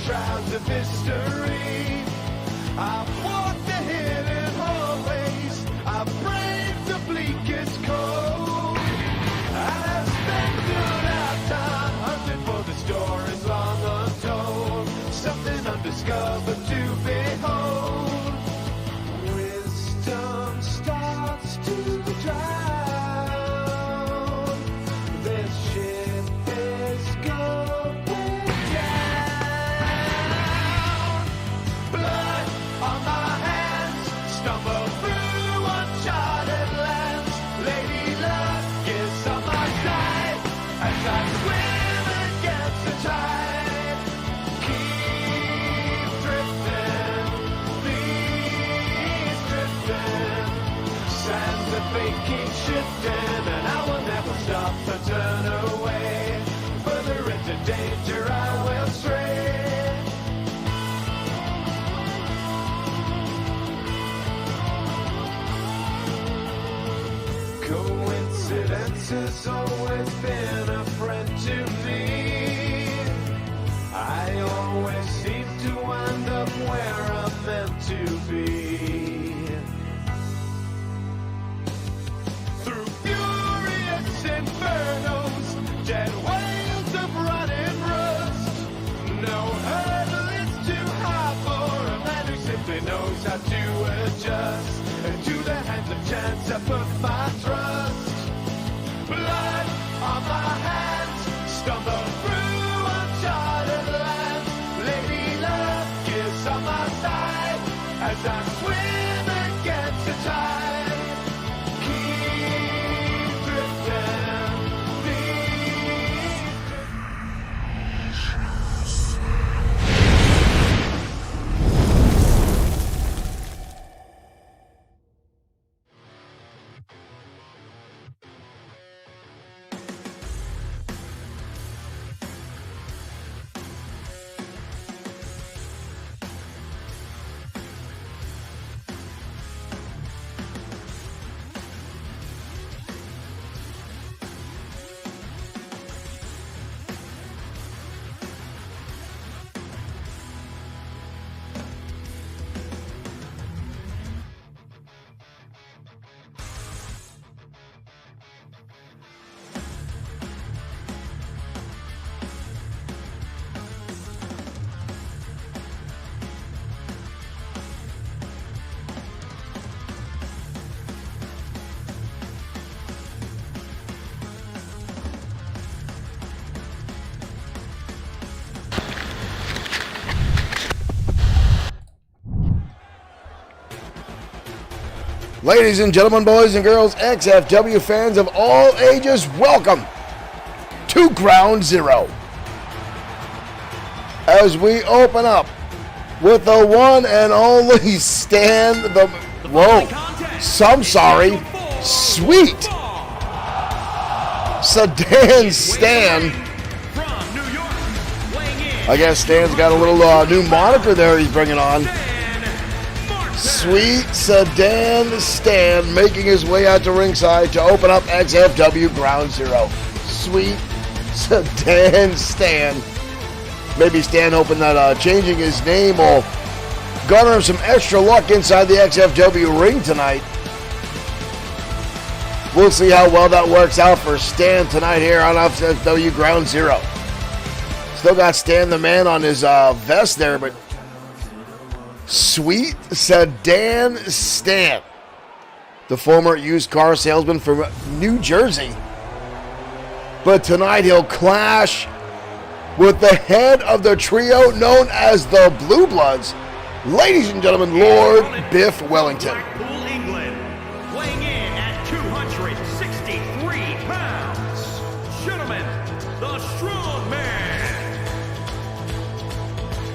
shrouds of mystery. I've walked the hidden hallways, I've braved the bleakest cold. I've spent throughout time hunting for the stories long untold, something undiscovered to behold. Wisdom starts to drown. This ship is going down. Blood on my hands, stumble through uncharted lands. Lady luck is on my side as I swim against the tide. Keep drifting, please drifting. Sands of fate keep shifting, and I will never stop or turn away. Further into danger I will stray. Coincidence has always been a friend to me. I always seem to wind up where I'm meant to be. Through furious infernos, dead whales of running rust. No hurdle is too high for a man who simply knows how to adjust. And to the hands of chance I put my trust. Blood on my hands, stumble through uncharted lands. Lady luck is on my side as I swim against the tide. Keep drifting, please. Ladies and gentlemen, boys and girls, XFW fans of all ages, welcome to Ground Zero. As we open up with the one and only Stan, Sweet Sedan Stan. I guess Stan's got a little new moniker there he's bringing on. Sweet Sedan Stan making his way out to ringside to open up XFW Ground Zero. Sweet Sedan Stan. Maybe Stan hoping that changing his name will garner him some extra luck inside the XFW ring tonight. We'll see how well that works out for Stan tonight here on XFW Ground Zero. Still got Stan the Man on his vest there, but Sweet Sedan Stan, the former used car salesman from New Jersey. But tonight he'll clash with the head of the trio known as the Blue Bloods. Ladies and gentlemen, Lord Biff Wellington. Liverpool, England, weighing in at 263 pounds. Gentlemen, the Strong Man.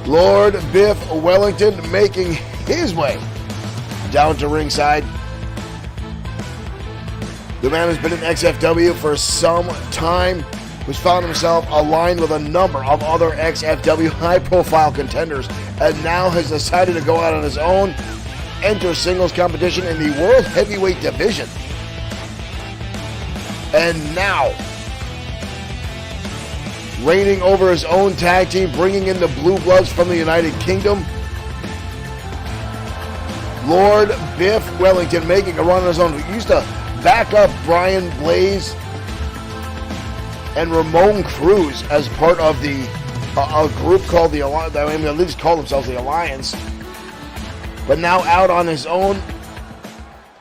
Lord Biff Wellington making his way down to ringside. The man has been in XFW for some time, who's found himself aligned with a number of other XFW high-profile contenders, and now has decided to go out on his own, enter singles competition in the World Heavyweight Division. And now, reigning over his own tag team, bringing in the Blue Bloods from the United Kingdom. Lord Biff Wellington making a run on his own. He used to back up Brian Blaze and Ramon Cruz as part of the a group called the Alliance. I mean, at least call themselves the Alliance. But now out on his own.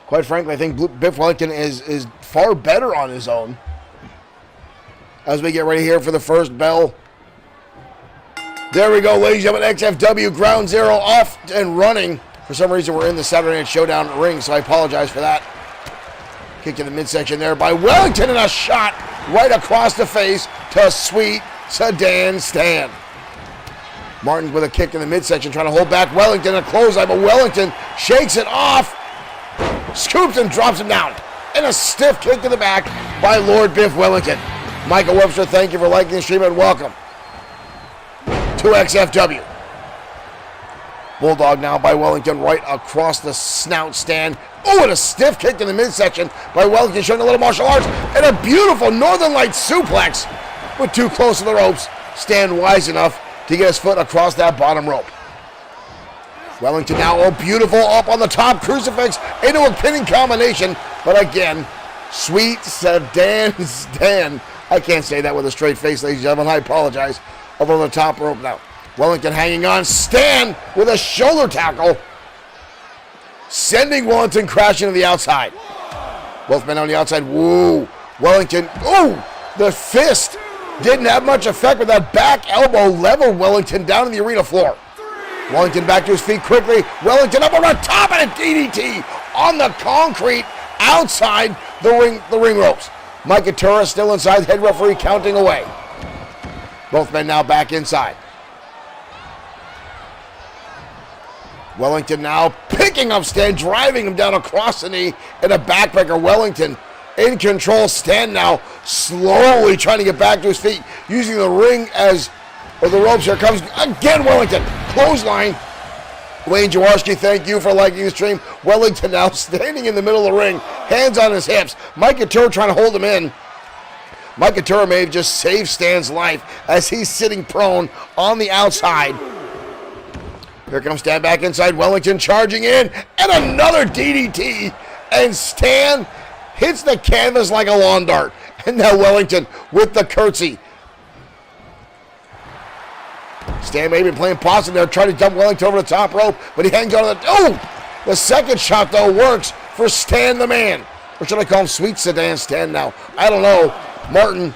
Quite frankly, I think Biff Wellington is far better on his own. As we get ready here for the first bell. There we go, ladies and gentlemen. XFW Ground Zero off and running. For some reason, we're in the Saturday Night Showdown ring, so I apologize for that. Kick in the midsection there by Wellington, and a shot right across the face to Sweet Sedan Stan. Martin with a kick in the midsection, trying to hold back Wellington, a clothesline, but Wellington shakes it off, scoops and drops him down. And a stiff kick to the back by Lord Biff Wellington. Michael Webster, thank you for liking the stream and welcome to XFW. Bulldog now by Wellington right across the snout stand. Oh, and a stiff kick in the midsection by Wellington, showing a little martial arts. And a beautiful Northern Lights suplex, but too close to the ropes. Stan wise enough to get his foot across that bottom rope. Wellington now, oh, beautiful, up on the top, crucifix into a pinning combination. But again, Sweet Sedan Stan. I can't say that with a straight face, ladies and gentlemen. I apologize. Up on the top rope now. Wellington hanging on. Stan with a shoulder tackle, sending Wellington crashing to the outside. Both men on the outside. Woo. Wellington. Ooh. The fist didn't have much effect, but that back elbow leveled Wellington down to the arena floor. Wellington back to his feet quickly. Wellington up on the top and a DDT on the concrete outside the ring ropes. Mike Atura still inside. Head referee counting away. Both men now back inside. Wellington now picking up Stan, driving him down across the knee in a backbreaker. Wellington in control. Stan now slowly trying to get back to his feet, using the ring or the ropes. Here comes again Wellington. Clothesline. Wayne Jaworski, thank you for liking the stream. Wellington now standing in the middle of the ring, hands on his hips. Mike Atura trying to hold him in. Mike Atura may have just saved Stan's life as he's sitting prone on the outside. Here comes Stan back inside. Wellington charging in, and another DDT. And Stan hits the canvas like a lawn dart. And now Wellington with the curtsy. Stan may be playing possum there, trying to dump Wellington over the top rope, but he hangs on to the... Oh! The second shot, though, works for Stan the Man. Or should I call him Sweet Sedan Stan now? I don't know. Martin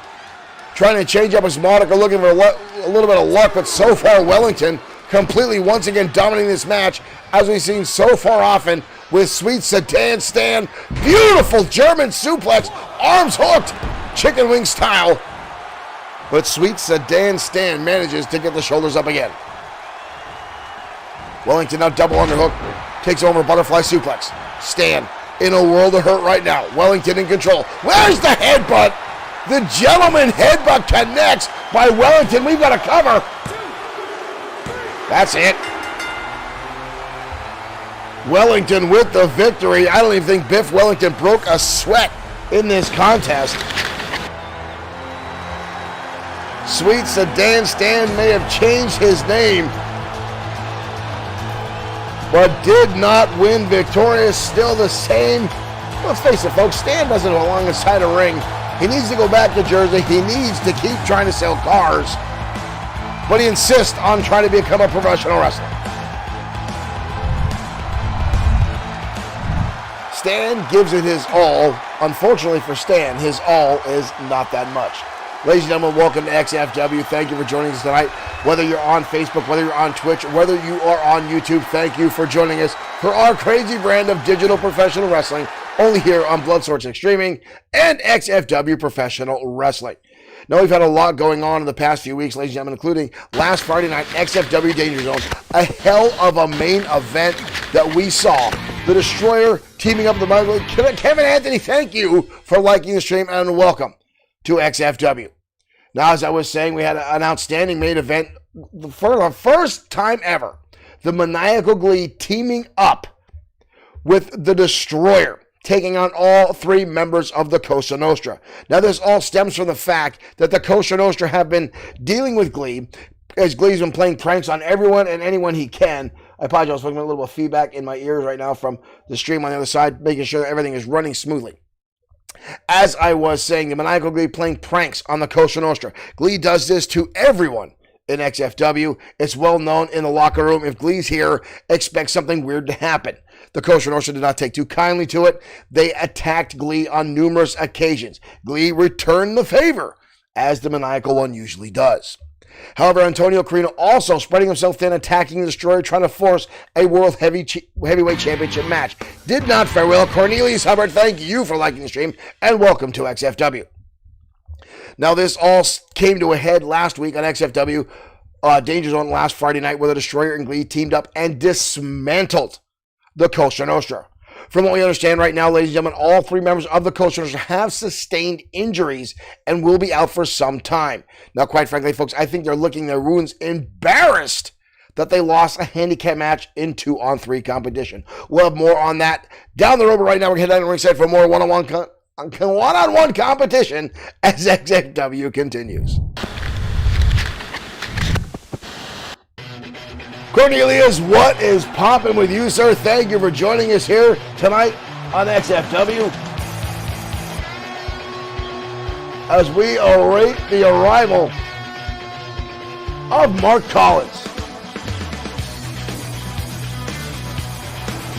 trying to change up his moniker, looking for a little bit of luck, but so far Wellington completely once again dominating this match, as we've seen so far often with Sweet Sedan Stan. Beautiful German suplex, arms hooked, chicken wing style. But Sweet Sedan Stan manages to get the shoulders up again. Wellington now double underhook, takes over a butterfly suplex. Stan in a world of hurt right now. Wellington in control. Where's the headbutt? The gentleman headbutt connects by Wellington. We've got a cover. That's it. Wellington with the victory. I don't even think Biff Wellington broke a sweat in this contest. Sweet Sedan Stan may have changed his name, but did not win victorious. Still the same. Let's face it, folks, Stan doesn't belong inside a ring. He needs to go back to Jersey. He needs to keep trying to sell cars, but he insists on trying to become a professional wrestler. Stan gives it his all. Unfortunately for Stan, his all is not that much. Ladies and gentlemen, welcome to XFW. Thank you for joining us tonight. Whether you're on Facebook, whether you're on Twitch, whether you are on YouTube, thank you for joining us for our crazy brand of digital professional wrestling, only here on Bloodsword6 Streaming and XFW Professional Wrestling. Now, we've had a lot going on in the past few weeks, ladies and gentlemen, including last Friday night, XFW Danger Zone, a hell of a main event that we saw. The Destroyer teaming up with the Michael. Kevin Anthony, thank you for liking the stream and welcome to XFW. Now, as I was saying, we had an outstanding main event for the first time ever. The Maniacal Glee teaming up with the Destroyer, taking on all 3 members of the Cosa Nostra. Now, this all stems from the fact that the Cosa Nostra have been dealing with Glee, as Glee's been playing pranks on everyone and anyone he can. I apologize for a little bit of feedback in my ears right now from the stream on the other side, making sure that everything is running smoothly. As I was saying, the maniacal Glee playing pranks on the Cosa Nostra. Glee does this to everyone in XFW. It's well known in the locker room. If Glee's here, expect something weird to happen. The Cosa Nostra did not take too kindly to it. They attacked Glee on numerous occasions. Glee returned the favor, as the maniacal one usually does. However, Antonio Carino also spreading himself thin, attacking the Destroyer, trying to force a World Heavyweight Championship match. Did not fare well. Cornelius Hubbard, thank you for liking the stream, and welcome to XFW. Now, this all came to a head last week on XFW Danger Zone last Friday night, where the Destroyer and Glee teamed up and dismantled the Cosa Nostra. From what we understand right now, ladies and gentlemen, all 3 members of the Cosa Nostra have sustained injuries and will be out for some time. Now, quite frankly, folks, I think they're licking their wounds, embarrassed that they lost a handicap match in 2-on-3 competition. We'll have more on that down the road, but right now we're heading down to ringside for more one-on-one competition as XFW continues. Cornelius, what is popping with you, sir? Thank you for joining us here tonight on XFW as we await the arrival of Mark Collins.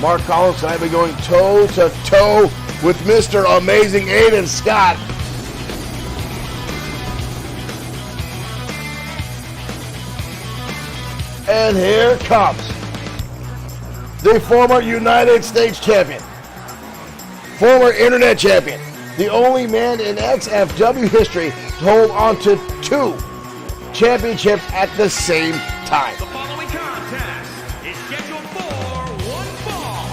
Mark Collins tonight be going toe-to-toe with Mr. Amazing Aiden Scott. And here comes the former United States champion, former internet champion, the only man in XFW history to hold on to 2 championships at the same time. The following contest is scheduled for 1 fall.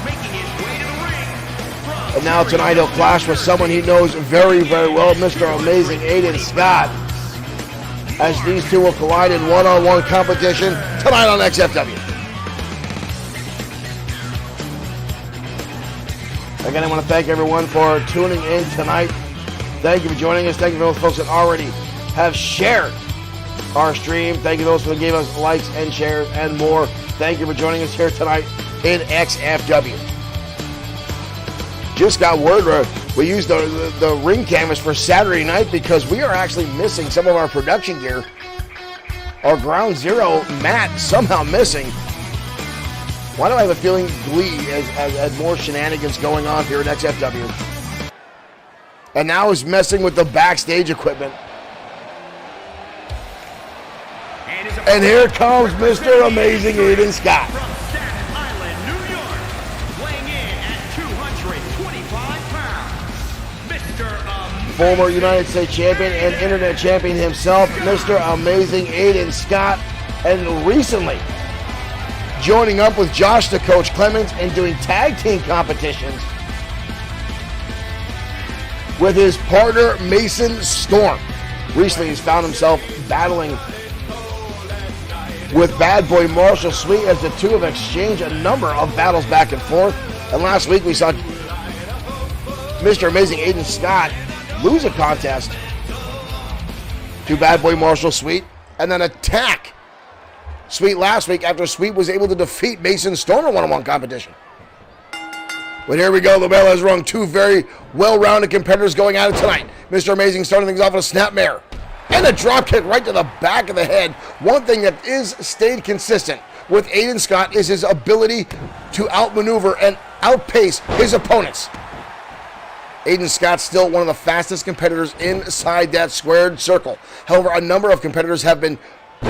Making his way to the ring. And now tonight he'll clash with someone he knows very, very well, Mr. Amazing Aiden Scott, as these 2 will collide in one-on-one competition tonight on XFW. Again, I want to thank everyone for tuning in tonight. Thank you for joining us. Thank you for those folks that already have shared our stream. Thank you to those who gave us likes and shares and more. Thank you for joining us here tonight in XFW. Just got word we used the ring canvas for Saturday night because we are actually missing some of our production gear. Our Ground Zero mat somehow missing. Why do I have a feeling Glee has more shenanigans going on here at XFW? And now is messing with the backstage equipment. And here comes Mr. Amazing Aiden Scott. Former United States champion and internet champion himself, Mr. Amazing Aiden Scott, and recently joining up with Josh the Coach Clemens and doing tag team competitions with his partner Mason Storm. Recently he's found himself battling with Bad Boy Marshall Sweet as the 2 have exchanged a number of battles back and forth. And last week we saw Mr. Amazing Aiden Scott lose a contest to Bad Boy Marshall Sweet and then attack Sweet last week after Sweet was able to defeat Mason Storm in one-on-one competition. But here we go. The bell has rung. 2 very well-rounded competitors going at it tonight. Mr. Amazing starting things off with a snapmare and a drop kick right to the back of the head. One thing that is stayed consistent with Aiden Scott is his ability to outmaneuver and outpace his opponents. Aiden Scott's still one of the fastest competitors inside that squared circle. However, a number of competitors have been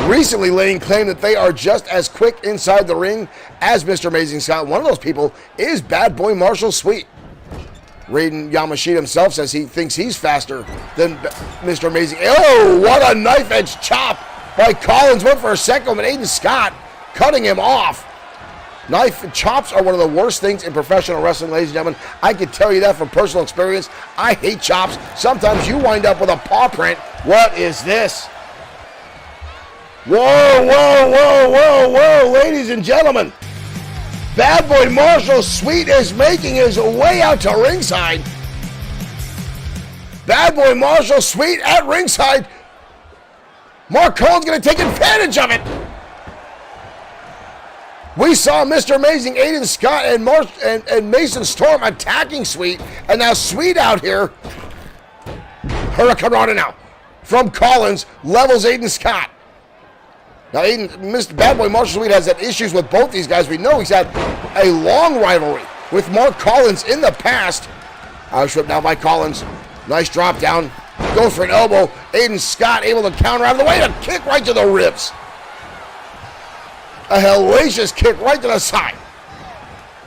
recently laying claim that they are just as quick inside the ring as Mr. Amazing Scott. One of those people is Bad Boy Marshall Sweet. Raiden Yamashita himself says he thinks he's faster than Mr. Amazing. Oh, what a knife-edge chop by Collins. Went for a second, but Aiden Scott cutting him off. Knife chops are one of the worst things in professional wrestling, ladies and gentlemen. I can tell you that from personal experience. I hate chops. Sometimes you wind up with a paw print. What is this? Whoa, whoa, whoa, whoa, whoa, ladies and gentlemen. Bad Boy Marshall Sweet is making his way out to ringside. Bad Boy Marshall Sweet at ringside. Mark Collins going to take advantage of it. We saw Mr. Amazing Aiden Scott and Mason Storm attacking Sweet, and now Sweet out here. Hurricane Rana now from Collins levels Aiden Scott. Now Mr. Bad Boy Marshall Sweet has had issues with both these guys. We know he's had a long rivalry with Mark Collins in the past. Stripped now by Collins. Nice drop down. Goes for an elbow. Aiden Scott able to counter out of the way to kick right to the ribs. A hellacious kick right to the side.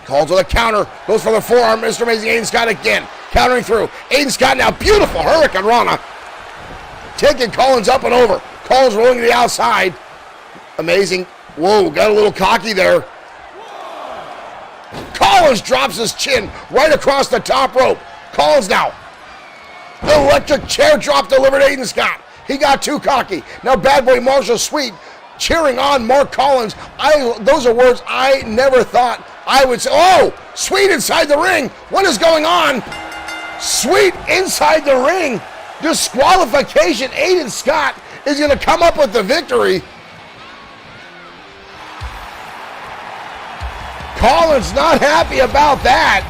Calls with a counter. Goes for the forearm. Mr. Amazing Aiden Scott again. Countering through. Aiden Scott now. Beautiful Hurricane Rana. Taking Collins up and over. Collins rolling to the outside. Amazing. Whoa, got a little cocky there. Collins drops his chin right across the top rope. Collins now. Electric chair drop delivered Aiden Scott. He got too cocky. Now Bad Boy Marshall Sweet cheering on Mark Collins. Those are words I never thought I would say. Oh, Sweet inside the ring. What is going on? Sweet inside the ring. Disqualification. Aiden Scott is going to come up with the victory. Collins not happy about that.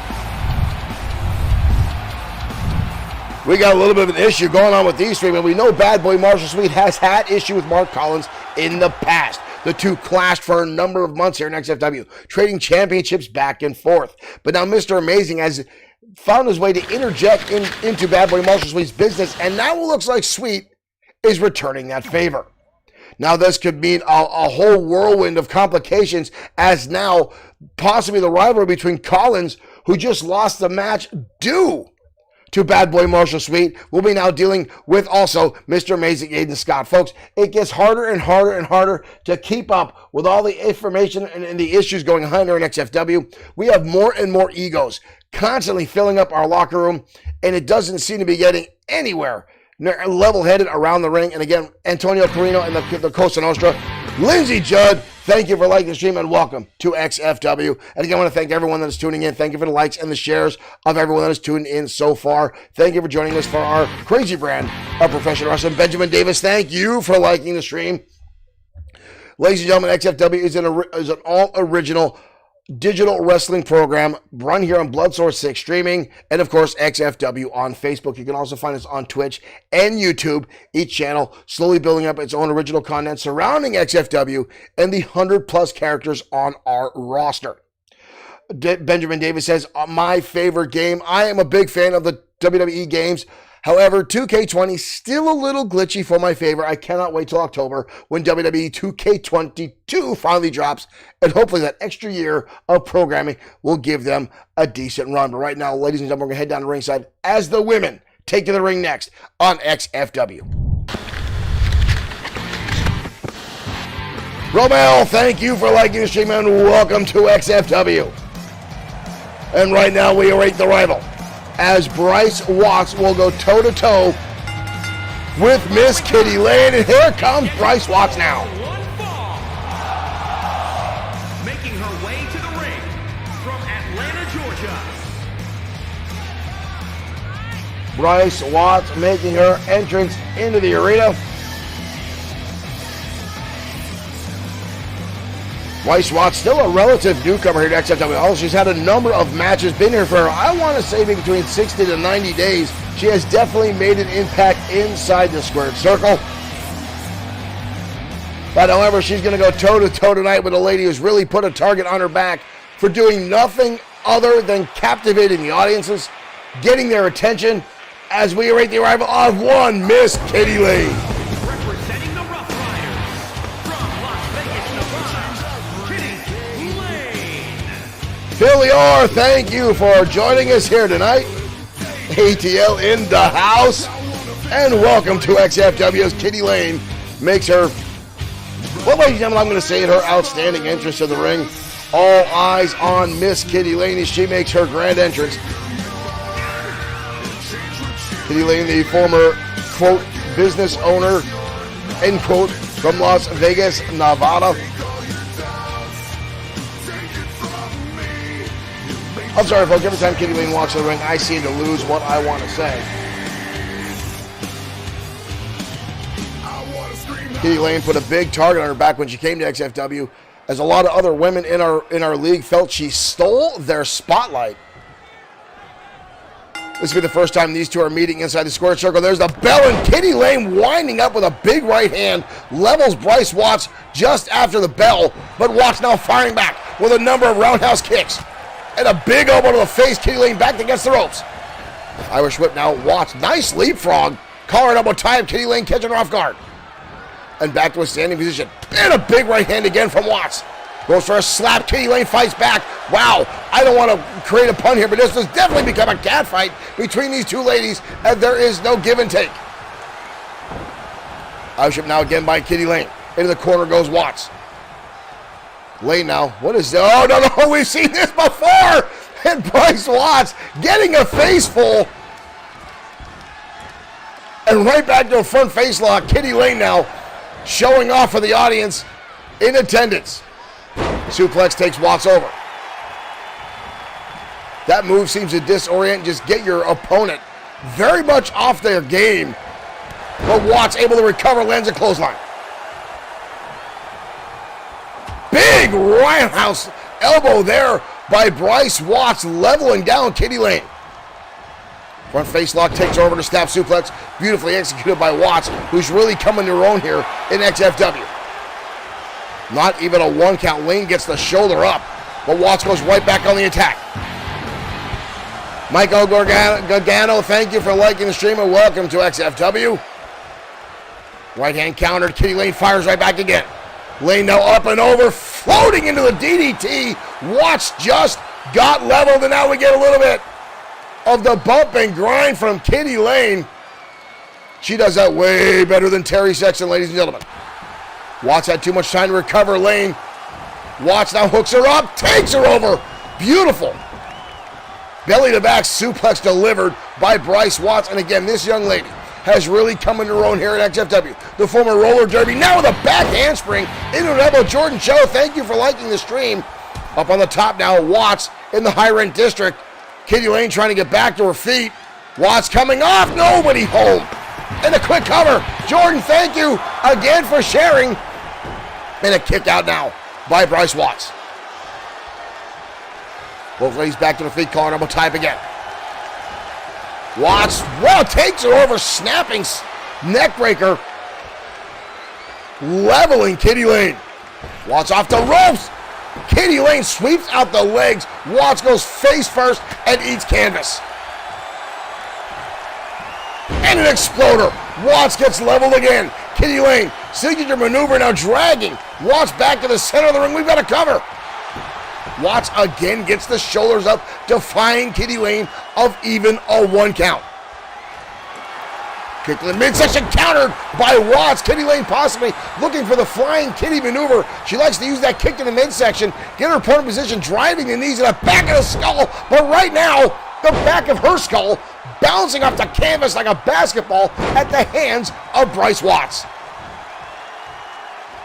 We got a little bit of an issue going on with these three, but we know Bad Boy Marshall Sweet has had issue with Mark Collins in the past. The two clashed for a number of months here in XFW, trading championships back and forth. But now Mr. Amazing has found his way to interject into Bad Boy Marshall Sweet's business, and now it looks like Sweet is returning that favor. Now this could mean a whole whirlwind of complications, as now possibly the rivalry between Collins, who just lost the match due to Bad Boy Marshall Sweet, will be now dealing with also Mr. Amazing Aiden Scott. Folks, it gets harder and harder and harder to keep up with all the information and the issues going on here in XFW. We have more and more egos constantly filling up our locker room, and it doesn't seem to be getting anywhere level-headed around the ring. And again, Antonio Carino and the Costa Nostra. Lindsey Judd, thank you for liking the stream and welcome to XFW. And again, I want to thank everyone that is tuning in. Thank you for the likes and the shares of everyone that has tuned in so far. Thank you for joining us for our crazy brand of professional wrestling. Benjamin Davis, thank you for liking the stream. Ladies and gentlemen, XFW is an all-original digital wrestling program run here on Bloodsword6 Streaming, and of course XFW on Facebook. You can also find us on Twitch and YouTube, each channel slowly building up its own original content surrounding XFW and the 100+ characters on our roster. Benjamin Davis says, my favorite game. I am a big fan of the WWE games. However, 2K20 still a little glitchy for my favor. I cannot wait till October when WWE 2K22 finally drops, and hopefully that extra year of programming will give them a decent run. But right now, ladies and gentlemen, we're going to head down to ringside as the women take to the ring next on XFW. Romel, thank you for liking the stream and welcome to XFW. And right now we await the rival, as Bryce Watts will go toe-to-toe with Miss Kitty Lane. And here comes Bryce Watts now. Making her way to the ring from Atlanta, Georgia. Bryce Watts making her entrance into the arena. Bryce Watts, still a relative newcomer here to XFW. Also, she's had a number of matches, been here for, I want to say, between 60 to 90 days. She has definitely made an impact inside the squared circle. But however, she's going to go toe-to-toe tonight with a lady who's really put a target on her back for doing nothing other than captivating the audiences, getting their attention, as we await the arrival of one Miss Kitty Lane. Representing the Rough Riders from Las Vegas, Nevada, Kitty Lane. Philly Orr, thank you for joining us here tonight. ATL in the house. And welcome to XFW's Kitty Lane makes her, well, ladies and gentlemen, I'm going to say it, her outstanding entrance to the ring. All eyes on Miss Kitty Lane as she makes her grand entrance. Kitty Lane, the former, quote, business owner, end quote, from Las Vegas, Nevada. I'm sorry, folks. Every time Kitty Lane walks in the ring, I seem to lose what I want to say. Kitty Lane put a big target on her back when she came to XFW, as a lot of other women in our league felt she stole their spotlight. This will be the first time these two are meeting inside the square circle. There's the bell, and Kitty Lane winding up with a big right hand, levels Bryce Watts just after the bell, but Watts now firing back with a number of roundhouse kicks. And a big elbow to the face, Kitty Lane back against the ropes. Irish whip now, Watts, nice leapfrog. Collar elbow tie, Kitty Lane catching her off guard. And back to a standing position. And a big right hand again from Watts. Goes for a slap. Kitty Lane fights back. Wow, I don't want to create a pun here, but this has definitely become a cat fight between these two ladies, and there is no give and take. Irish now again by Kitty Lane. Into the corner goes Watts. Lane now. What is that? Oh, no, we've seen this before. And Bryce Watts getting a face full. And right back to a front face lock. Kitty Lane now showing off for the audience in attendance. Suplex takes Watts over. That move seems to disorient, just get your opponent very much off their game. But Watts able to recover, lands a clothesline. Big roundhouse elbow there by Bryce Watts, leveling down Kitty Lane. Front face lock takes over to snap suplex, beautifully executed by Watts, who's really coming to her own here in XFW. Not even a 1 count. Lane gets the shoulder up, but Watts goes right back on the attack. Michael Gargano, thank you for liking the stream and welcome to XFW. Right hand countered, Kitty Lane fires right back again. Lane now up and over, floating into the DDT. Watts just got leveled, and now we get a little bit of the bump and grind from Kitty Lane. She does that way better than Terry Sexton, ladies and gentlemen. Watts had too much time to recover. Lane. Watts now hooks her up, takes her over. Beautiful. Belly to back suplex delivered by Bryce Watts. And again, this young lady has really come into her own here at XFW. The former roller derby, now with a back handspring into an elbow. Jordan Cho, thank you for liking the stream. Up on the top now, Watts in the high rent district. Kitty Lane trying to get back to her feet. Watts coming off, nobody home. And a quick cover. Jordan, thank you again for sharing. And a kick out now by Bryce Watts. Both ladies back to their feet, calling double type again. Watts, well, takes her over, snapping neck breaker. Leveling Kitty Lane. Watts off the ropes. Kitty Lane sweeps out the legs. Watts goes face first and eats canvas. And an exploder. Watts gets leveled again. Kitty Lane, signature maneuver now dragging Watts back to the center of the ring. We've got a cover. Watts again gets the shoulders up, defying Kitty Lane of even a 1 count. Kick to the midsection, countered by Watts. Kitty Lane possibly looking for the flying kitty maneuver. She likes to use that kick to the midsection, get her opponent in position, driving the knees in the back of the skull. But right now, the back of her skull bouncing off the canvas like a basketball at the hands of Bryce Watts.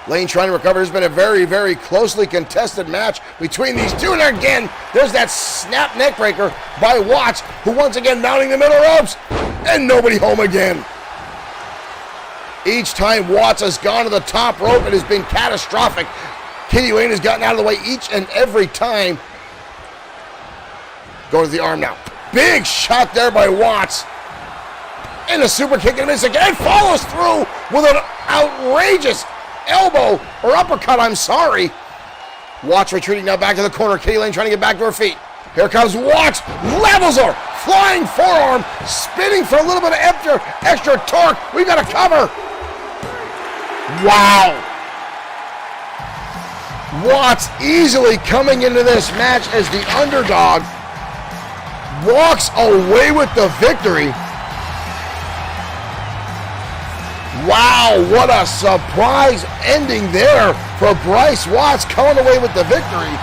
Lane trying to recover. It's been a very, very closely contested match between these two. And again, there's that snap neck breaker by Watts, who once again mounting the middle ropes. And nobody home again. Each time Watts has gone to the top rope, it has been catastrophic. Kitty Lane has gotten out of the way each and every time. Go to the arm now. Big shot there by Watts. And a super kick in the midsection. And follows through with an outrageous elbow or uppercut, I'm sorry. Watts retreating now back to the corner. Kitty Lane trying to get back to her feet. Here comes Watts, levels her, flying forearm, spinning for a little bit of extra torque. We got a cover. Wow. Watts easily coming into this match as the underdog, walks away with the victory. Wow, what a surprise ending there for Bryce Watts, coming away with the victory.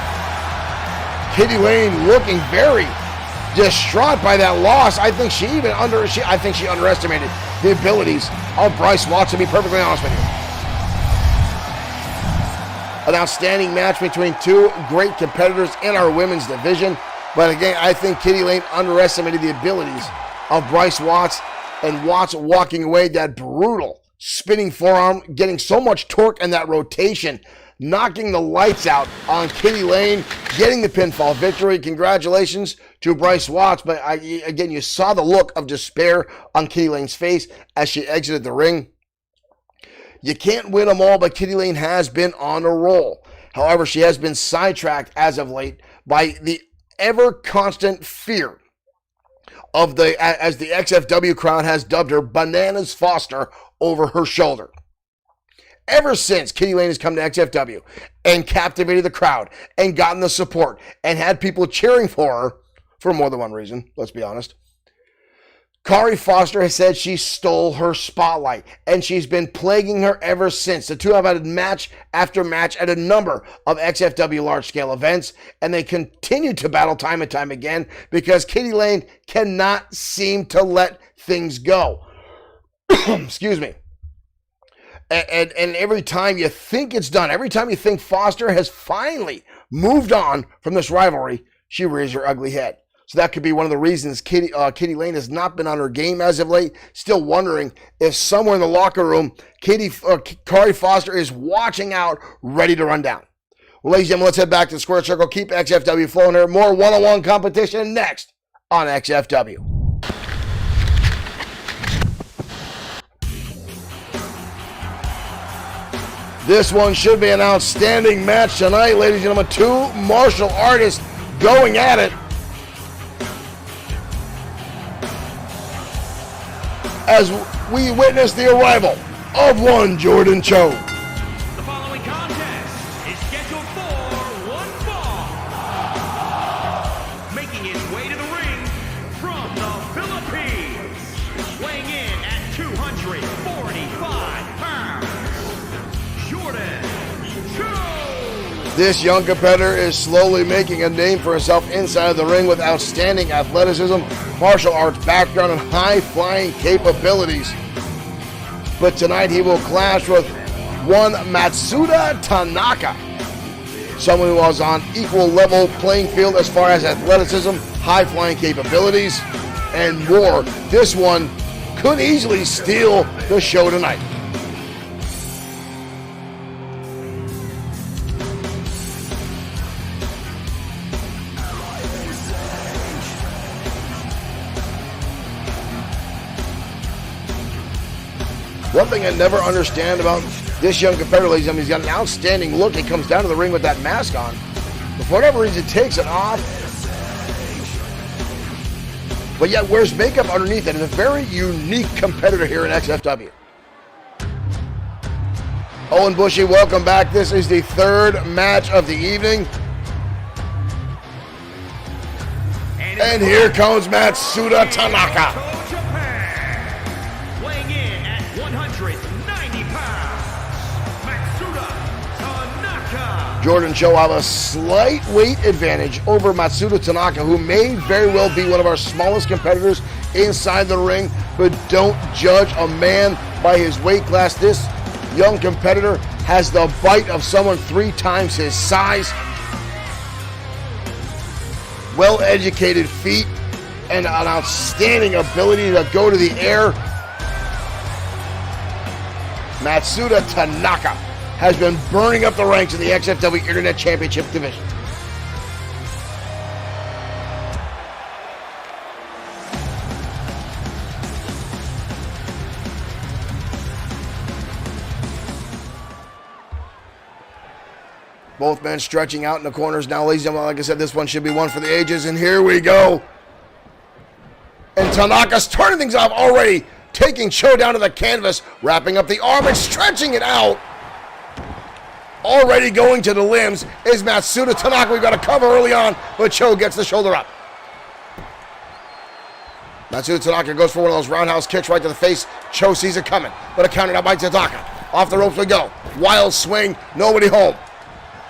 Kitty Lane looking very distraught by that loss. I think she underestimated the abilities of Bryce Watts, to be perfectly honest with you. An outstanding match between two great competitors in our women's division. But again, I think Kitty Lane underestimated the abilities of Bryce Watts, and Watts walking away, that brutal spinning forearm, getting so much torque in that rotation, knocking the lights out on Kitty Lane, getting the pinfall victory. Congratulations to Bryce Watts. But again, you saw the look of despair on Kitty Lane's face as she exited the ring. You can't win them all, but Kitty Lane has been on a roll. However, she has been sidetracked as of late by the ever constant fear of as the XFW crowd has dubbed her, Bananas Foster, over her shoulder. Ever since Kitty Lane has come to XFW and captivated the crowd and gotten the support and had people cheering for her for more than one reason, let's be honest, Kari Foster has said she stole her spotlight, and she's been plaguing her ever since. The two have had match after match at a number of XFW large-scale events, and they continue to battle time and time again because Kitty Lane cannot seem to let things go. Excuse me. And every time you think it's done, every time you think Foster has finally moved on from this rivalry, she rears her ugly head. So that could be one of the reasons Kitty Lane has not been on her game as of late. Still wondering if somewhere in the locker room, Kari Foster is watching out, ready to run down. Well, ladies and gentlemen, let's head back to the square circle. Keep XFW flowing here. More one-on-one competition next on XFW. This one should be an outstanding match tonight, ladies and gentlemen. Two martial artists going at it. As we witness the arrival of one Jordan Cho. The following contest is scheduled for one fall. Making his way to the ring from the Philippines, weighing in at 245 pounds, Jordan Cho. This young competitor is slowly making a name for herself inside of the ring with outstanding athleticism, martial arts background, and high-flying capabilities. But tonight he will clash with one Matsuda Tanaka, someone who was on equal level playing field as far as athleticism, high-flying capabilities, and more. This one could easily steal the show tonight. One thing I never understand about this young competitor, ladies and gentlemen, he's got an outstanding look. He comes down to the ring with that mask on. But for whatever reason, takes it off. But yet wears makeup underneath it. Is a very unique competitor here in XFW. Owen Bushy, welcome back. This is the third match of the evening. And here comes Matsuda Tanaka. Weighing in at 190 pounds, Matsuda Tanaka. Jordan Cho have a slight weight advantage over Matsuda Tanaka, who may very well be one of our smallest competitors inside the ring, but don't judge a man by his weight class. This young competitor has the bite of someone 3 times his size, well-educated feet, and an outstanding ability to go to the air. Matsuda Tanaka has been burning up the ranks in the XFW Internet Championship division. Both men stretching out in the corners now, ladies and gentlemen. Like I said, this one should be one for the ages, and here we go. And Tanaka's turning things off already, taking Cho down to the canvas, wrapping up the arm and stretching it out. Already going to the limbs is Matsuda Tanaka. We've got a cover early on, but Cho gets the shoulder up. Matsuda Tanaka goes for one of those roundhouse kicks right to the face. Cho sees it coming, but a counter out by Tanaka. Off the ropes we go. Wild swing, nobody home.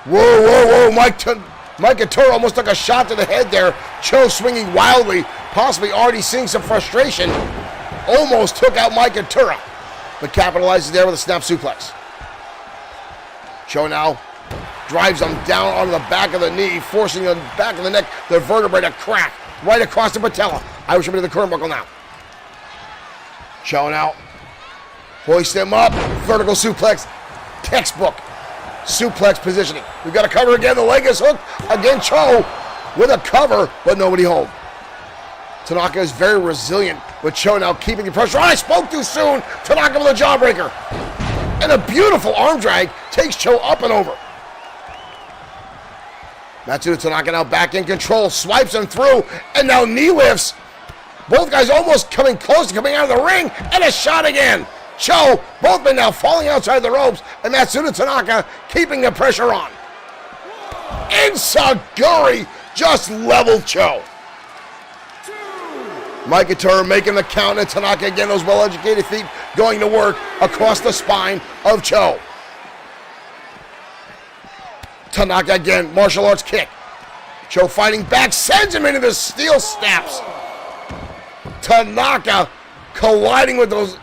Whoa, whoa, whoa. Mike Couture almost took a shot to the head there. Cho swinging wildly, possibly already seeing some frustration. Almost took out Mike Couture, but capitalizes there with a snap suplex. Cho now drives him down onto the back of the knee, forcing the back of the neck, the vertebrae to crack right across the patella. Irish whip into the turnbuckle now. Cho now hoist him up, vertical suplex, textbook suplex positioning. We've got a cover again, the leg is hooked. Again, Cho with a cover, but nobody home. Tanaka is very resilient, but Cho now keeping the pressure. I spoke too soon. Tanaka with a jawbreaker. And a beautiful arm drag takes Cho up and over. Matsuda Tanaka now back in control, swipes him through, and now knee lifts. Both guys almost coming close to coming out of the ring, and a shot again. Cho, both men now falling outside the ropes, and Matsuda Tanaka keeping the pressure on. Enziguri just leveled Cho. Mike Itura making the count, and Tanaka again, those well-educated feet going to work across the spine of Cho. Tanaka again, martial arts kick. Cho fighting back, sends him into the steel steps. Tanaka colliding with those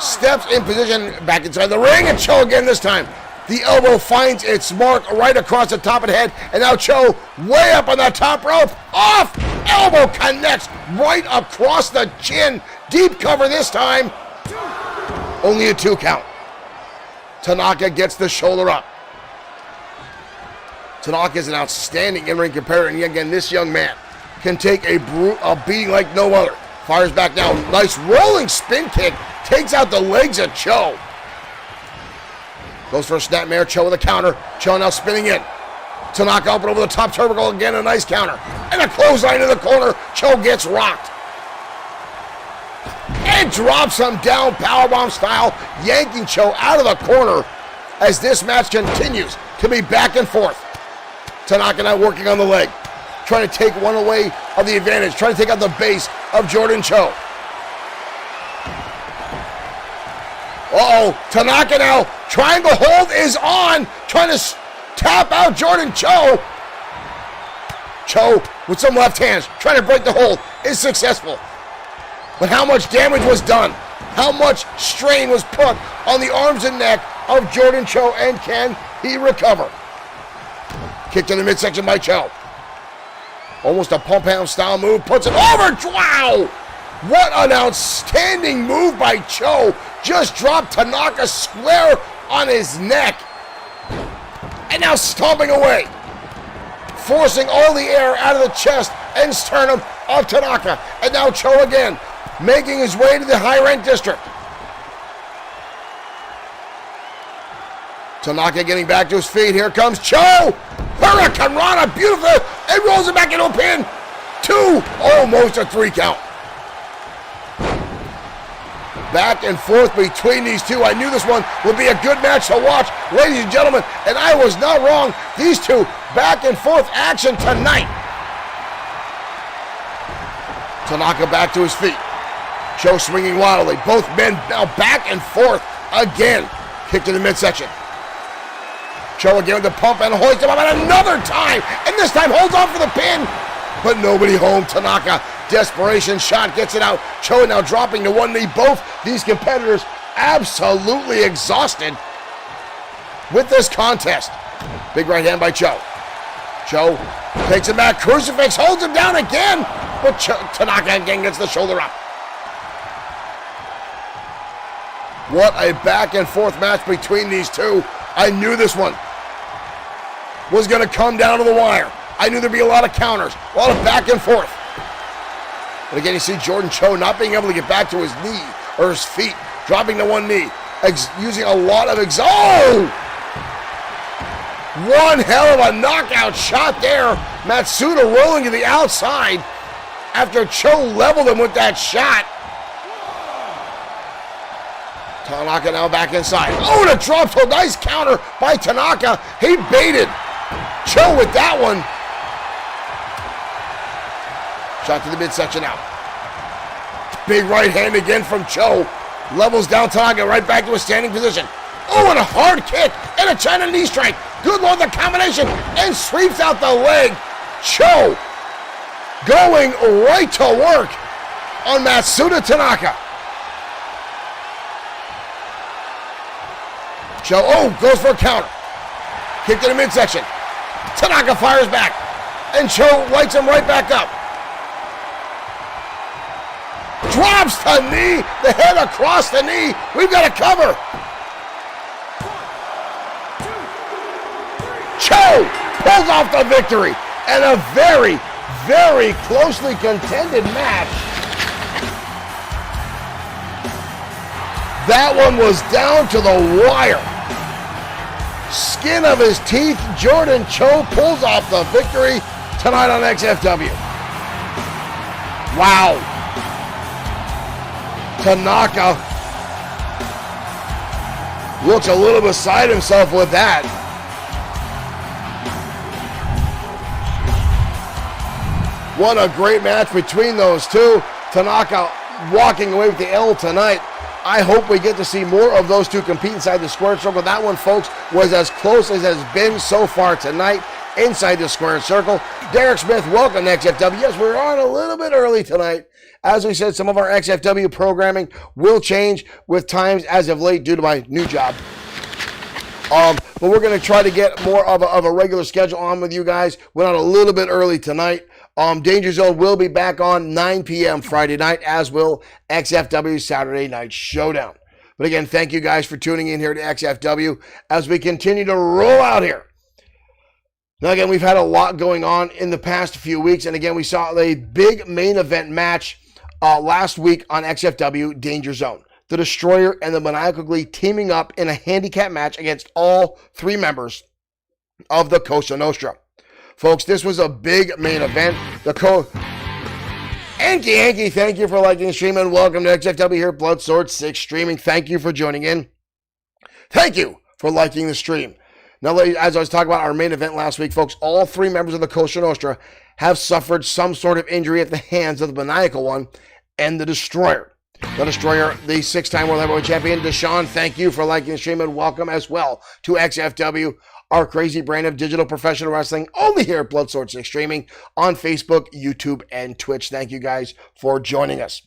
steps in position, back inside the ring, and Cho again this time. The elbow finds its mark right across the top of the head, and now Cho way up on the top rope, off, elbow connects right across the chin, deep cover this time, only a 2 count. Tanaka gets the shoulder up. Tanaka is an outstanding in-ring competitor, and again, this young man can take a beating like no other. Fires back now, nice rolling spin kick, takes out the legs of Cho. Goes for a snapmare, Cho with a counter. Cho now spinning in. Tanaka up and over the top turnbuckle again, a nice counter. And a clothesline in the corner, Cho gets rocked. And drops him down powerbomb style, yanking Cho out of the corner as this match continues to be back and forth. Tanaka now working on the leg, trying to take one away of the advantage, trying to take out the base of Jordan Cho. Uh-oh, Tanaka now, triangle hold is on, trying to tap out Jordan Cho. Cho with some left hands, trying to break the hold, is successful. But how much damage was done? How much strain was put on the arms and neck of Jordan Cho, and can he recover? Kick to the midsection by Cho. Almost a pump handle style move, puts it over. Wow! What an outstanding move by Cho. Just dropped Tanaka square on his neck. And now stomping away. Forcing all the air out of the chest and sternum of Tanaka. And now Cho again, making his way to the high rank district. Tanaka getting back to his feet. Here comes Cho. Hurricane Rana, beautiful, and rolls it back into a pin. 2, almost a 3 count. Back and forth between these two. I knew this one would be a good match to watch, ladies and gentlemen, and I was not wrong. These two back and forth action tonight. Tanaka back to his feet. Cho swinging wildly. Both men now back and forth again. Kick to the midsection. Cho again with the pump and hoist him up at another time, and this time holds on for the pin, but nobody home. Tanaka, desperation shot, gets it out. Cho now dropping to one knee. Both these competitors absolutely exhausted with this contest. Big right hand by Cho. Cho takes him back, crucifix, holds him down again, but Tanaka again gets the shoulder up. What a back and forth match between these two. I knew this one was going to come down to the wire. I knew there'd be a lot of counters, a lot of back and forth. But again, you see Jordan Cho not being able to get back to his knee or his feet, dropping to one knee, using a lot of oh! One hell of a knockout shot there. Matsuda rolling to the outside after Cho leveled him with that shot. Tanaka now back inside. Oh, and a drop toe. Nice counter by Tanaka. He baited Cho with that one. Shot to the midsection now. Big right hand again from Cho. Levels down Tanaka right back to a standing position. Oh, and a hard kick and a China knee strike. Good Lord, the combination, and sweeps out the leg. Cho going right to work on Matsuda Tanaka. Cho, oh, goes for a counter. Kick to the midsection. Tanaka fires back. And Cho lights him right back up. Drops the knee. The head across the knee. We've got a cover. Cho pulls off the victory. And a very, very closely contended match. That one was down to the wire. Skin of his teeth, Jordan Cho pulls off the victory tonight on XFW. Wow. Tanaka looks a little beside himself with that. What a great match between those two. Tanaka walking away with the L tonight. I hope we get to see more of those two compete inside the square circle. That one, folks, was as close as has been so far tonight inside the square circle. Derek Smith, welcome to XFW. Yes, we're on a little bit early tonight. As we said, some of our XFW programming will change with times as of late due to my new job. But we're going to try to get more of a regular schedule on with you guys. We're on a little bit early tonight. Danger Zone will be back on 9 p.m. Friday night, as will XFW Saturday Night Showdown. But again, thank you guys for tuning in here to XFW as we continue to roll out here. Now, again, we've had a lot going on in the past few weeks. And again, we saw a big main event match last week on XFW Danger Zone. The Destroyer and the Maniacal Glee teaming up in a handicap match against all three members of the Cosa Nostra. Folks, this was a big main event. Anki, thank you for liking the stream and welcome to XFW here, Bloodsword6 Streaming. Thank you for joining in. Thank you for liking the stream. Now, as I was talking about our main event last week, folks, all three members of the Cosa Nostra have suffered some sort of injury at the hands of the Maniacal One and the Destroyer. The Destroyer, the six-time World Heavyweight Champion, Deshaun, thank you for liking the stream and welcome as well to XFW, our crazy brand of digital professional wrestling, only here at Bloodsword6 Streaming on Facebook, YouTube, and Twitch. Thank you guys for joining us.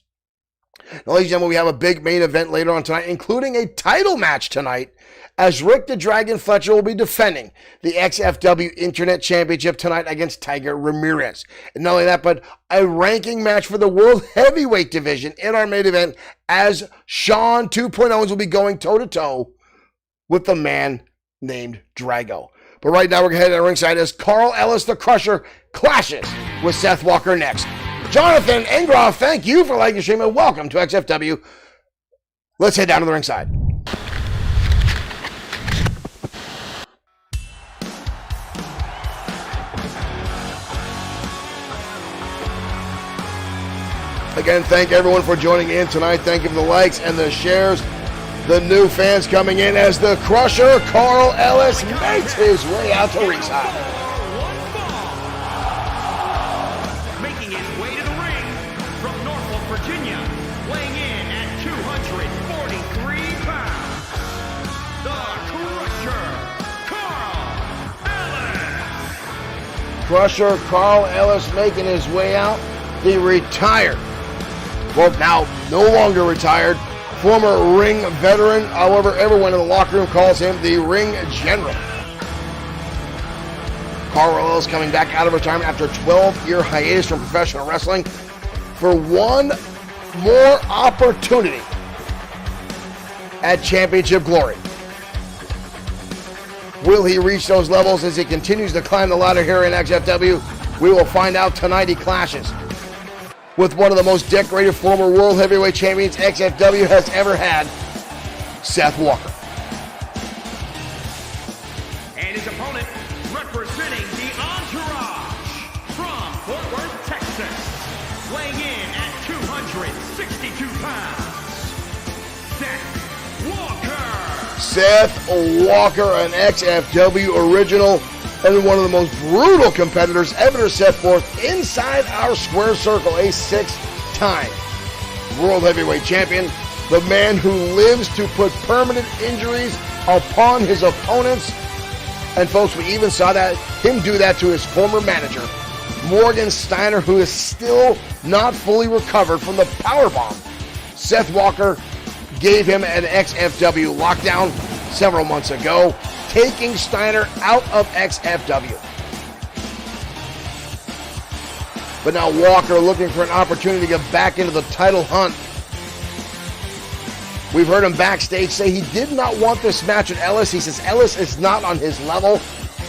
Now, ladies and gentlemen, we have a big main event later on tonight, including a title match tonight, as Rick the Dragon Fletcher will be defending the XFW Internet Championship tonight against Tiger Ramirez. And not only that, but a ranking match for the World Heavyweight Division in our main event, as Sean 2.0 will be going toe-to-toe with the man named Drago. But right now we're headed to ringside as Carl Ellis the Crusher clashes with Seth Walker next. Jonathan Engroff, thank you for liking the stream and welcome to XFW. Let's head down to the ringside. Again, thank everyone for joining in tonight. Thank you for the likes and the shares. The new fans coming in as the Crusher, Carl Ellis, makes his way out to ringside. Making his way to the ring from Norfolk, Virginia, weighing in at 243 pounds, the Crusher, Carl Ellis. Crusher, Carl Ellis making his way out. The retired, well, now no longer retired, former ring veteran, however, everyone in the locker room calls him the Ring General. Carl Ellis coming back out of retirement after a 12-year hiatus from professional wrestling for one more opportunity at championship glory. Will he reach those levels as he continues to climb the ladder here in XFW? We will find out tonight. He clashes with one of the most decorated former World Heavyweight Champions XFW has ever had, Seth Walker. And his opponent, representing the Entourage from Fort Worth, Texas, weighing in at 262 pounds, Seth Walker. Seth Walker, an XFW original, and one of the most brutal competitors ever to set forth inside our square circle, a six-time World Heavyweight Champion, the man who lives to put permanent injuries upon his opponents. And folks, we even saw him do that to his former manager, Morgan Steiner, who is still not fully recovered from the powerbomb Seth Walker gave him an XFW lockdown several months ago. taking Steiner out of XFW. But now Walker looking for an opportunity to get back into the title hunt. We've heard him backstage say he did not want this match with Ellis. He says Ellis is not on his level.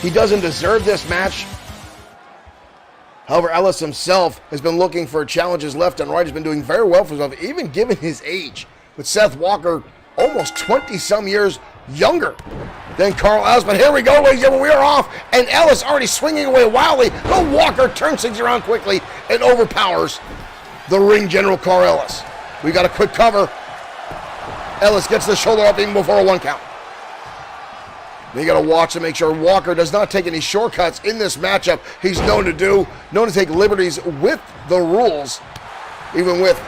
He doesn't deserve this match. However, Ellis himself has been looking for challenges left and right. He's been doing very well for himself, even given his age. With Seth Walker almost 20-some years younger than Carl Ellis. But here we go, ladies and gentlemen, we are off, and Ellis already swinging away wildly. But Walker turns things around quickly and overpowers the ring general, Carl Ellis. We got a quick cover. Ellis gets the shoulder up even before a 1 count. You got to watch to make sure Walker does not take any shortcuts in this matchup. He's known to take liberties with the rules. Even with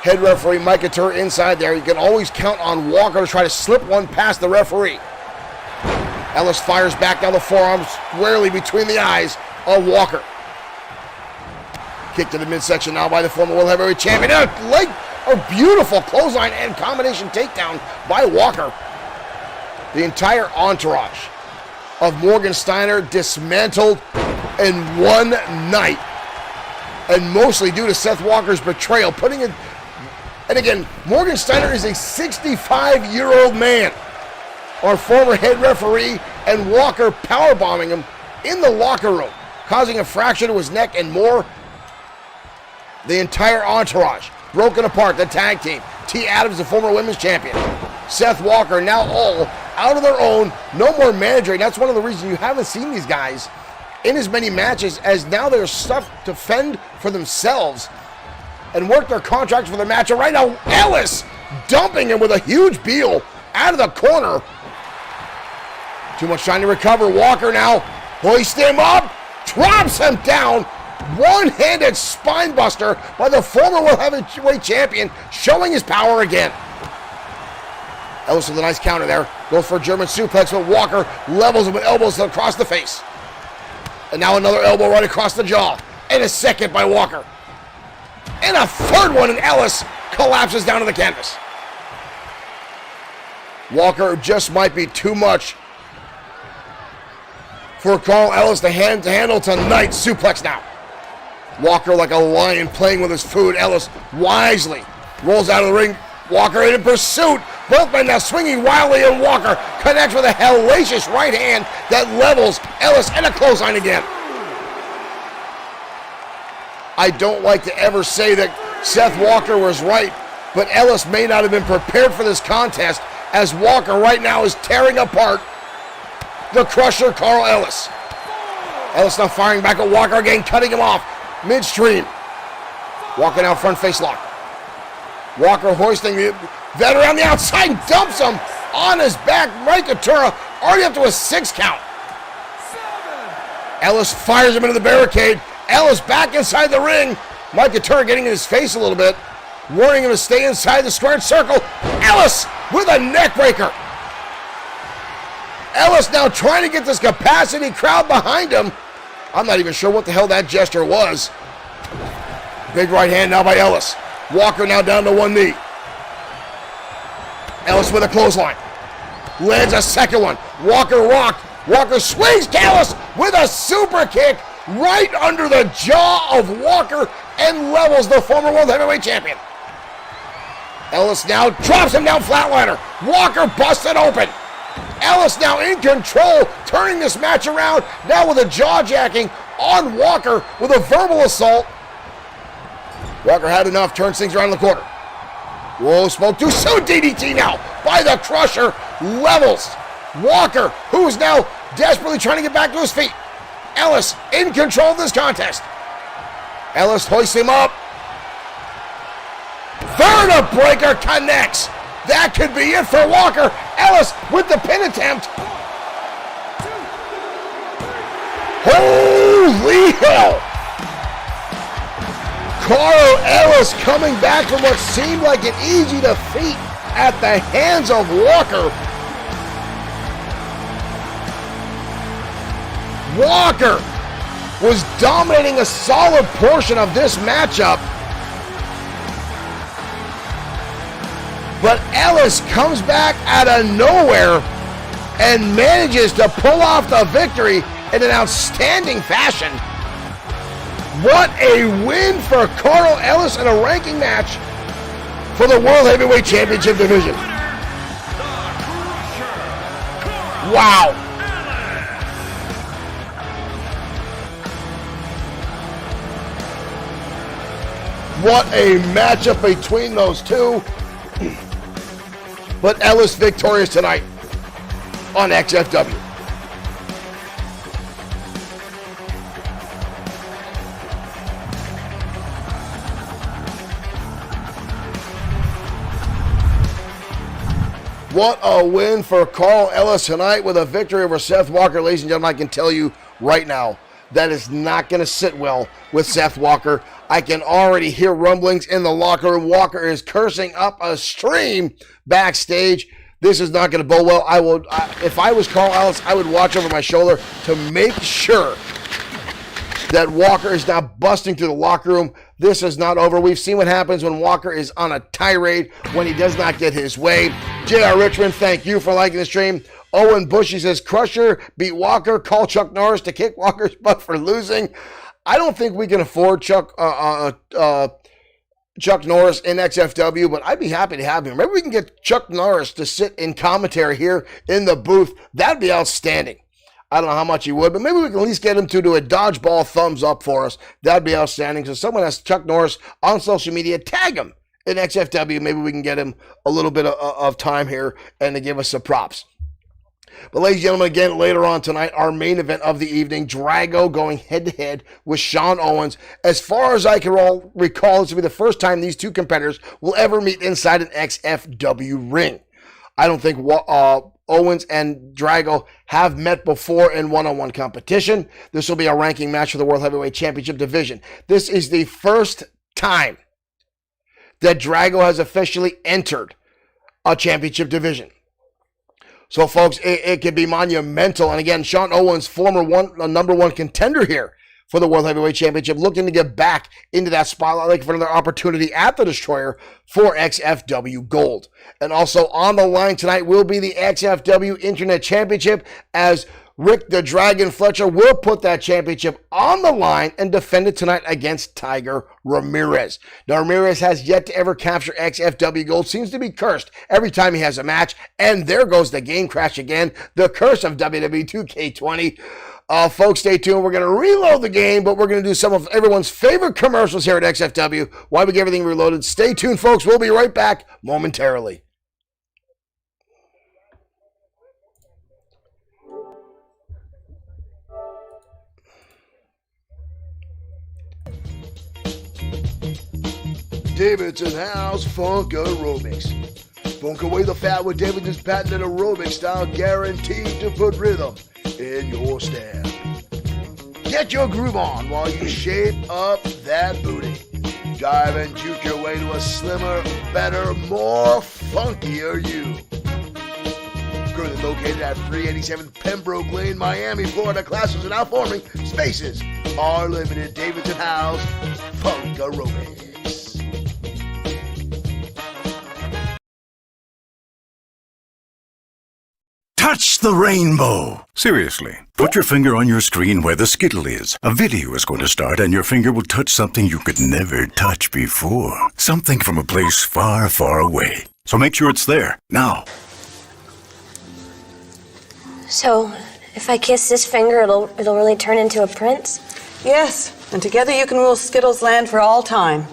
head referee Mike Couture inside there, you can always count on Walker to try to slip one past the referee. Ellis fires back down the forearm squarely between the eyes of Walker. Kick to the midsection now by the former World Heavyweight Champion. A beautiful clothesline and combination takedown by Walker. The entire entourage of Morgan Steiner dismantled in one night. And mostly due to Seth Walker's betrayal. And again, Morgan Steiner is a 65-year-old man. Our former head referee, and Walker powerbombing him in the locker room, causing a fracture to his neck and more. The entire entourage broken apart. The tag team, T. Adams, the former women's champion, Seth Walker, now all out of their own, no more managing. That's one of the reasons you haven't seen these guys in as many matches, as now they're stuff to fend for themselves and work their contracts for their match. And right now, Ellis dumping him with a huge Beal out of the corner. Too much time to recover. Walker now hoists him up, drops him down. One-handed spine buster by the former World Heavyweight Champion, showing his power again. Ellis with a nice counter there. Goes for a German suplex, but Walker levels him with elbows across the face. And now another elbow right across the jaw. And a second by Walker. And a third one, and Ellis collapses down to the canvas. Walker just might be too much for Carl Ellis to handle tonight. Suplex now. Walker like a lion playing with his food. Ellis wisely rolls out of the ring. Walker in pursuit. Both men now swinging wildly, and Walker connects with a hellacious right hand that levels Ellis, and a clothesline again. I don't like to ever say that Seth Walker was right, but Ellis may not have been prepared for this contest, as Walker right now is tearing apart the Crusher, Carl Ellis. Ellis now firing back at Walker again, cutting him off midstream. Walking out front face lock. Walker hoisting the veteran on the outside, dumps him on his back. Mike Couture already up to a 6 count. Ellis fires him into the barricade. Ellis back inside the ring. Mike Couture getting in his face a little bit, warning him to stay inside the squared circle. Ellis with a neck breaker. Ellis now trying to get this capacity crowd behind him. I'm not even sure what the hell that gesture was. Big right hand now by Ellis. Walker now down to one knee. Ellis with a clothesline. Lands a second one. Walker rocked. Walker swings Ellis with a super kick right under the jaw of Walker and levels the former World Heavyweight Champion. Ellis now drops him down flatliner. Walker busted open. Ellis now in control, turning this match around, now with a jaw-jacking on Walker with a verbal assault. Walker had enough, turns things around the corner. Whoa, smoke too soon, DDT now by the Crusher, levels Walker, who's now desperately trying to get back to his feet. Ellis in control of this contest. Ellis hoists him up. Vertebreaker connects. That could be it for Walker. Ellis with the pin attempt. Holy hell! Carl Ellis coming back from what seemed like an easy defeat at the hands of Walker. Walker was dominating a solid portion of this matchup, but Ellis comes back out of nowhere and manages to pull off the victory in an outstanding fashion. What a win for Carl Ellis in a ranking match for the World Heavyweight Championship division. Wow. What a matchup between those two. But Ellis victorious tonight on XFW. What a win for Carl Ellis tonight with a victory over Seth Walker. Ladies and gentlemen, I can tell you right now, that is not going to sit well with Seth Walker. I can already hear rumblings in the locker room. Walker is cursing up a stream backstage. This is not going to bode well. If I was Carl Ellis, I would watch over my shoulder to make sure that Walker is not busting through the locker room. This is not over. We've seen what happens when Walker is on a tirade, when he does not get his way. J.R. Richmond, thank you for liking the stream. Owen Bushy says, Crusher beat Walker, call Chuck Norris to kick Walker's butt for losing. I don't think we can afford Chuck Norris in XFW, but I'd be happy to have him. Maybe we can get Chuck Norris to sit in commentary here in the booth. That'd be outstanding. I don't know how much he would, but maybe we can at least get him to do a dodgeball thumbs up for us. That'd be outstanding. So someone has Chuck Norris on social media, tag him in XFW. Maybe we can get him a little bit of time here and to give us some props. But ladies and gentlemen, again, later on tonight, our main event of the evening, Drago going head-to-head with Sean Owens. As far as I can recall, this will be the first time these two competitors will ever meet inside an XFW ring. I don't think Owens and Drago have met before in one-on-one competition. This will be a ranking match for the World Heavyweight Championship division. This is the first time that Drago has officially entered a championship division. So, folks, it can be monumental. And again, Sean Owens, former number one contender here for the World Heavyweight Championship, looking to get back into that spotlight, looking for another opportunity at the Destroyer for XFW Gold. And also on the line tonight will be the XFW Internet Championship, as Rick the Dragon Fletcher will put that championship on the line and defend it tonight against Tiger Ramirez. Now, Ramirez has yet to ever capture XFW Gold, seems to be cursed every time he has a match, and there goes the game crash again, the curse of WWE 2K20. Folks, stay tuned. We're going to reload the game, but we're going to do some of everyone's favorite commercials here at XFW. Why we get everything reloaded. Stay tuned, folks. We'll be right back momentarily. Davidson House Funk Aerobics. Funk away the fat with Davidson's patented aerobic style, guaranteed to put rhythm in your step. Get your groove on while you shape up that booty. Dive and juke your way to a slimmer, better, more funkier you. Currently located at 387 Pembroke Lane, Miami, Florida. Classes are now forming. Spaces are limited. Davidson House Funk Aerobics. Touch the rainbow! Seriously, put your finger on your screen where the Skittle is. A video is going to start and your finger will touch something you could never touch before. Something from a place far, far away. So make sure it's there, now. So, if I kiss this finger, it'll really turn into a prince? Yes, and together you can rule Skittles Land for all time.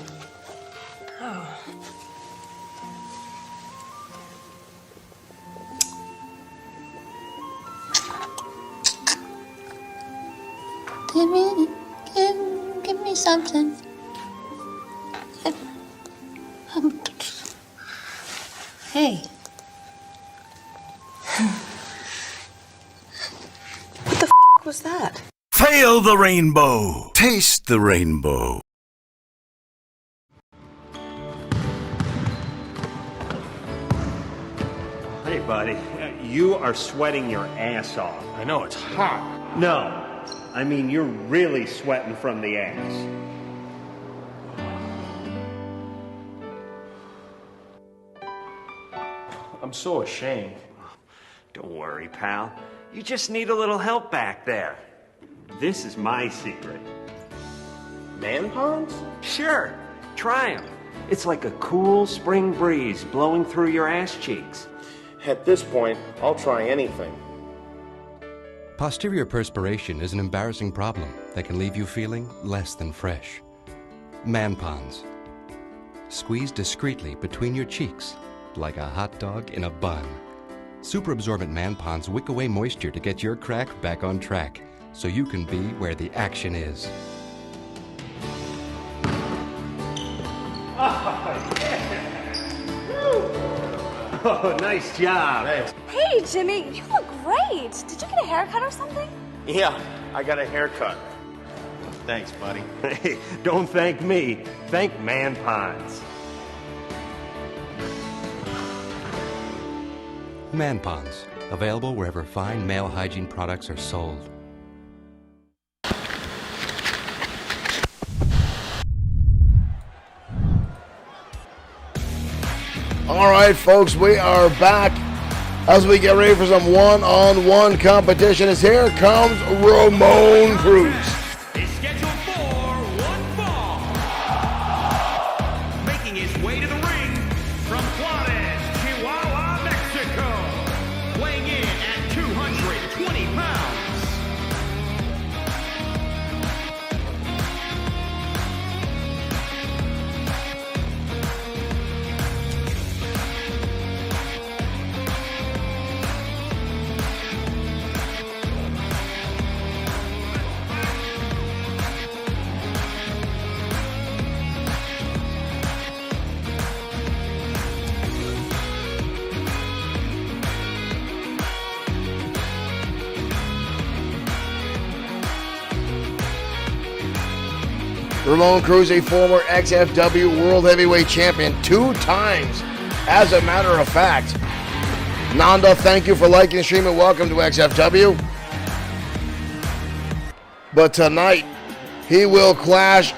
Give me something. Hey. What the was that? Fail the rainbow! Taste the rainbow. Hey, buddy, you are sweating your ass off. I know, it's hot. No, I mean you're really sweating from the ass. I'm so ashamed. Don't worry, pal. You just need a little help back there. This is my secret. Man ponds? Sure, try 'em. It's like a cool spring breeze blowing through your ass cheeks. At this point, I'll try anything. Posterior perspiration is an embarrassing problem that can leave you feeling less than fresh. Man ponds. Squeeze discreetly between your cheeks like a hot dog in a bun. Super absorbent man ponds wick away moisture to get your crack back on track so you can be where the action is. Oh, nice job. Hey, Jimmy, you look great. Did you get a haircut or something? Yeah, I got a haircut. Thanks, buddy. Hey, don't thank me. Thank Man Ponds. Man ponds. Available wherever fine male hygiene products are sold. All right, folks, we are back as we get ready for some one-on-one competition. As here comes Ramon Cruz. Is scheduled for one fall. Making his way to the ring from Juarez, Chihuahua, Mexico. Weighing in at 220 pounds. Ramon Cruz, a former XFW World Heavyweight Champion 2 times, as a matter of fact. Nanda, thank you for liking the stream and welcome to XFW. But tonight, he will clash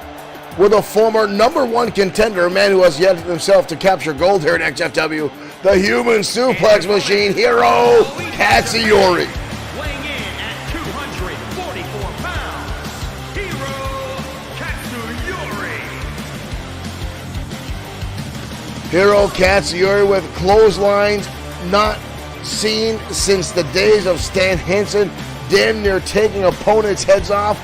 with a former #1 contender, a man who has yet himself to capture gold here at XFW, the human suplex machine, Hiro Katsuyori. Weighing in at 244 pounds. Hiro Katsuyori. Hiro Katsuyori with clotheslines not seen since the days of Stan Hansen, damn near taking opponents' heads off.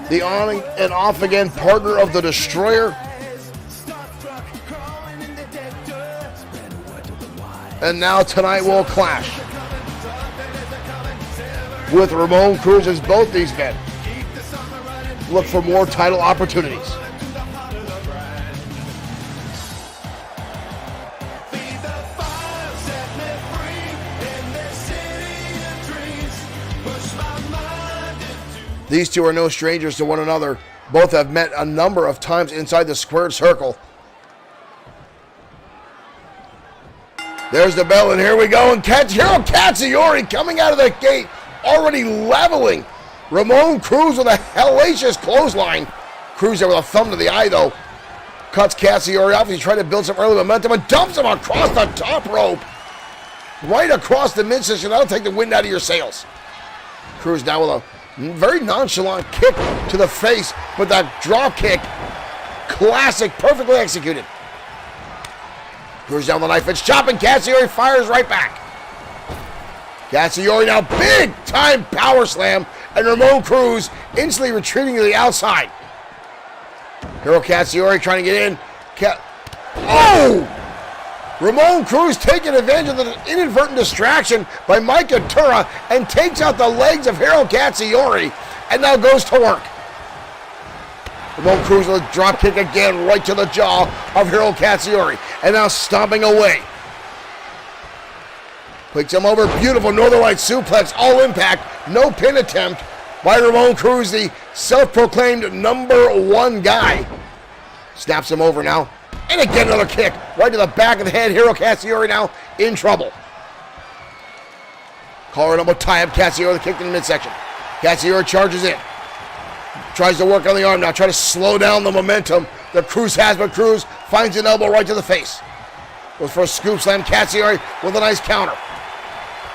The on and off again partner of the Destroyer. And now tonight will clash with Ramon Cruz, as both these men look for more title opportunities. These two are no strangers to one another. Both have met a number of times inside the squared circle. There's the bell, and here we go. And Hiro Katsuyori coming out of the gate, already leveling Ramon Cruz with a hellacious clothesline. Cruz there with a thumb to the eye, though. Cuts Katsuyori off. He's trying to build some early momentum and dumps him across the top rope. Right across the midsection. That'll take the wind out of your sails. Cruz now with a very nonchalant kick to the face, but that drop kick, classic, perfectly executed. Cruz down the knife, it's chopping. Katsuyori fires right back. Katsuyori now big time power slam, and Ramon Cruz instantly retreating to the outside. Hiro Katsuyori trying to get in. Oh! Ramon Cruz taking advantage of the inadvertent distraction by Mike Atura and takes out the legs of Hiro Katsuyori and now goes to work. Ramon Cruz with a drop kick again right to the jaw of Hiro Katsuyori and now stomping away. Picks him over, beautiful Northern Light suplex, all impact, no pin attempt by Ramon Cruz, the self-proclaimed #1 guy. Snaps him over now. And again, another kick right to the back of the head. Hiro Katsuyori now in trouble. Calling him a tie-up. Katsuyori kicked in the midsection. Katsuyori charges in. Tries to work on the arm now, try to slow down the momentum that Cruz has, but Cruz finds an elbow right to the face. Goes for a scoop slam. Katsuyori with a nice counter.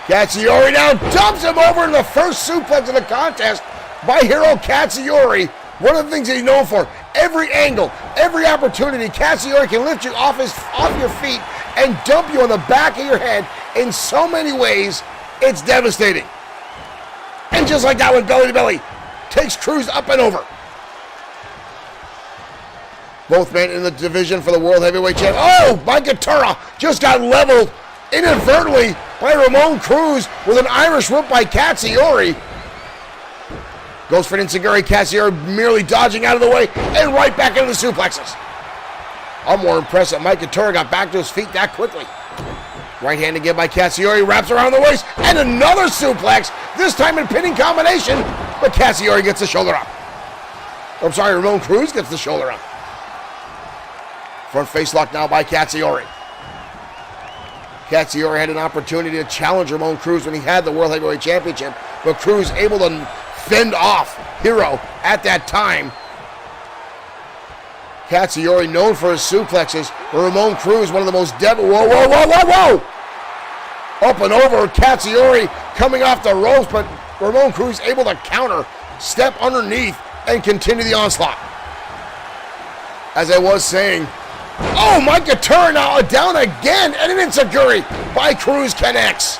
Katsuyori now dumps him over in the first suplex of the contest by Hiro Katsuyori. One of the things that he's known for, every angle, every opportunity, Katsuyori can lift you off your feet and dump you on the back of your head in so many ways, it's devastating. And just like that with belly to belly, takes Cruz up and over. Both men in the division for the World Heavyweight Champion. Oh, Makatura just got leveled inadvertently by Ramon Cruz with an Irish whip by Katsuyori. Goes for an enziguri. Katsuyori merely dodging out of the way and right back into the suplexes. I'm more impressed that Makatura got back to his feet that quickly. Right hand again by Katsuyori, wraps around the waist, and another suplex, this time in pinning combination, but Katsuyori gets the shoulder up. I'm sorry, Ramon Cruz gets the shoulder up. Front face lock now by Katsuyori. Katsuyori had an opportunity to challenge Ramon Cruz when he had the World Heavyweight Championship, but Cruz able to fend off Hiro at that time. Katsuyori known for his suplexes, but Ramon Cruz, one of the most whoa! Up and over, Katsuyori coming off the ropes, but Ramon Cruz able to counter, step underneath, and continue the onslaught. As I was saying, oh, Makatura now down again, and an enziguri by Cruz connects.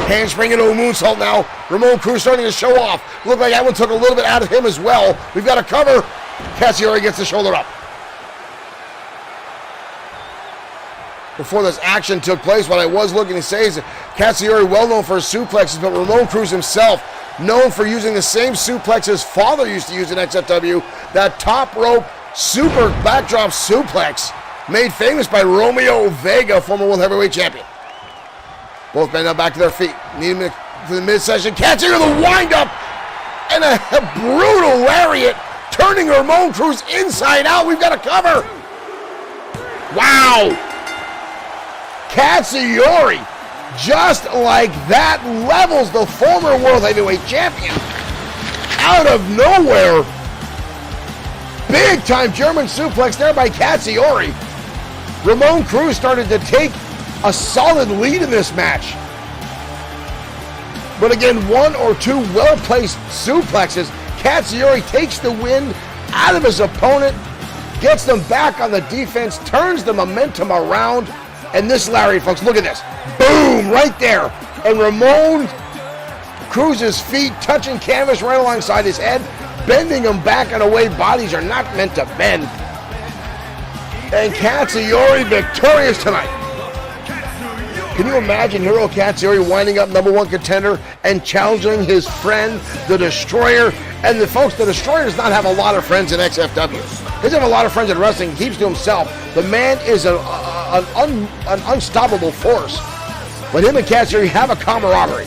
Handspring into a moonsault now. Ramon Cruz starting to show off. Looked like that one took a little bit out of him as well. We've got a cover. Katsuyori gets the shoulder up. Before this action took place, what I was looking to say is that Katsuyori well known for his suplexes, but Ramon Cruz himself known for using the same suplex his father used to use in XFW, that top rope super backdrop suplex made famous by Romeo Vega, former World Heavyweight Champion. Both men now back to their feet. Need him to the midsection. Katsuyori the wind up and a brutal lariat, turning Ramon Cruz inside out. We've got a cover. Wow. Katsuyori, just like that, levels the former World Heavyweight Champion out of nowhere. Big time German suplex there by Katsuyori. Ramon Cruz started to take a solid lead in this match. But again, one or two well-placed suplexes. Katsuyori takes the wind out of his opponent, gets them back on the defense, turns the momentum around, and this lariat, folks, look at this. Boom, right there. And Ramon Cruz's feet touching canvas right alongside his head, bending him back in a way bodies are not meant to bend. And Katsuyori victorious tonight. Can you imagine Hiro Katsuyori winding up #1 contender and challenging his friend, the Destroyer? And the folks, the Destroyer does not have a lot of friends in XFW. He doesn't have a lot of friends in wrestling. He keeps to himself. The man is an unstoppable force. But him and Katsuyori have a camaraderie.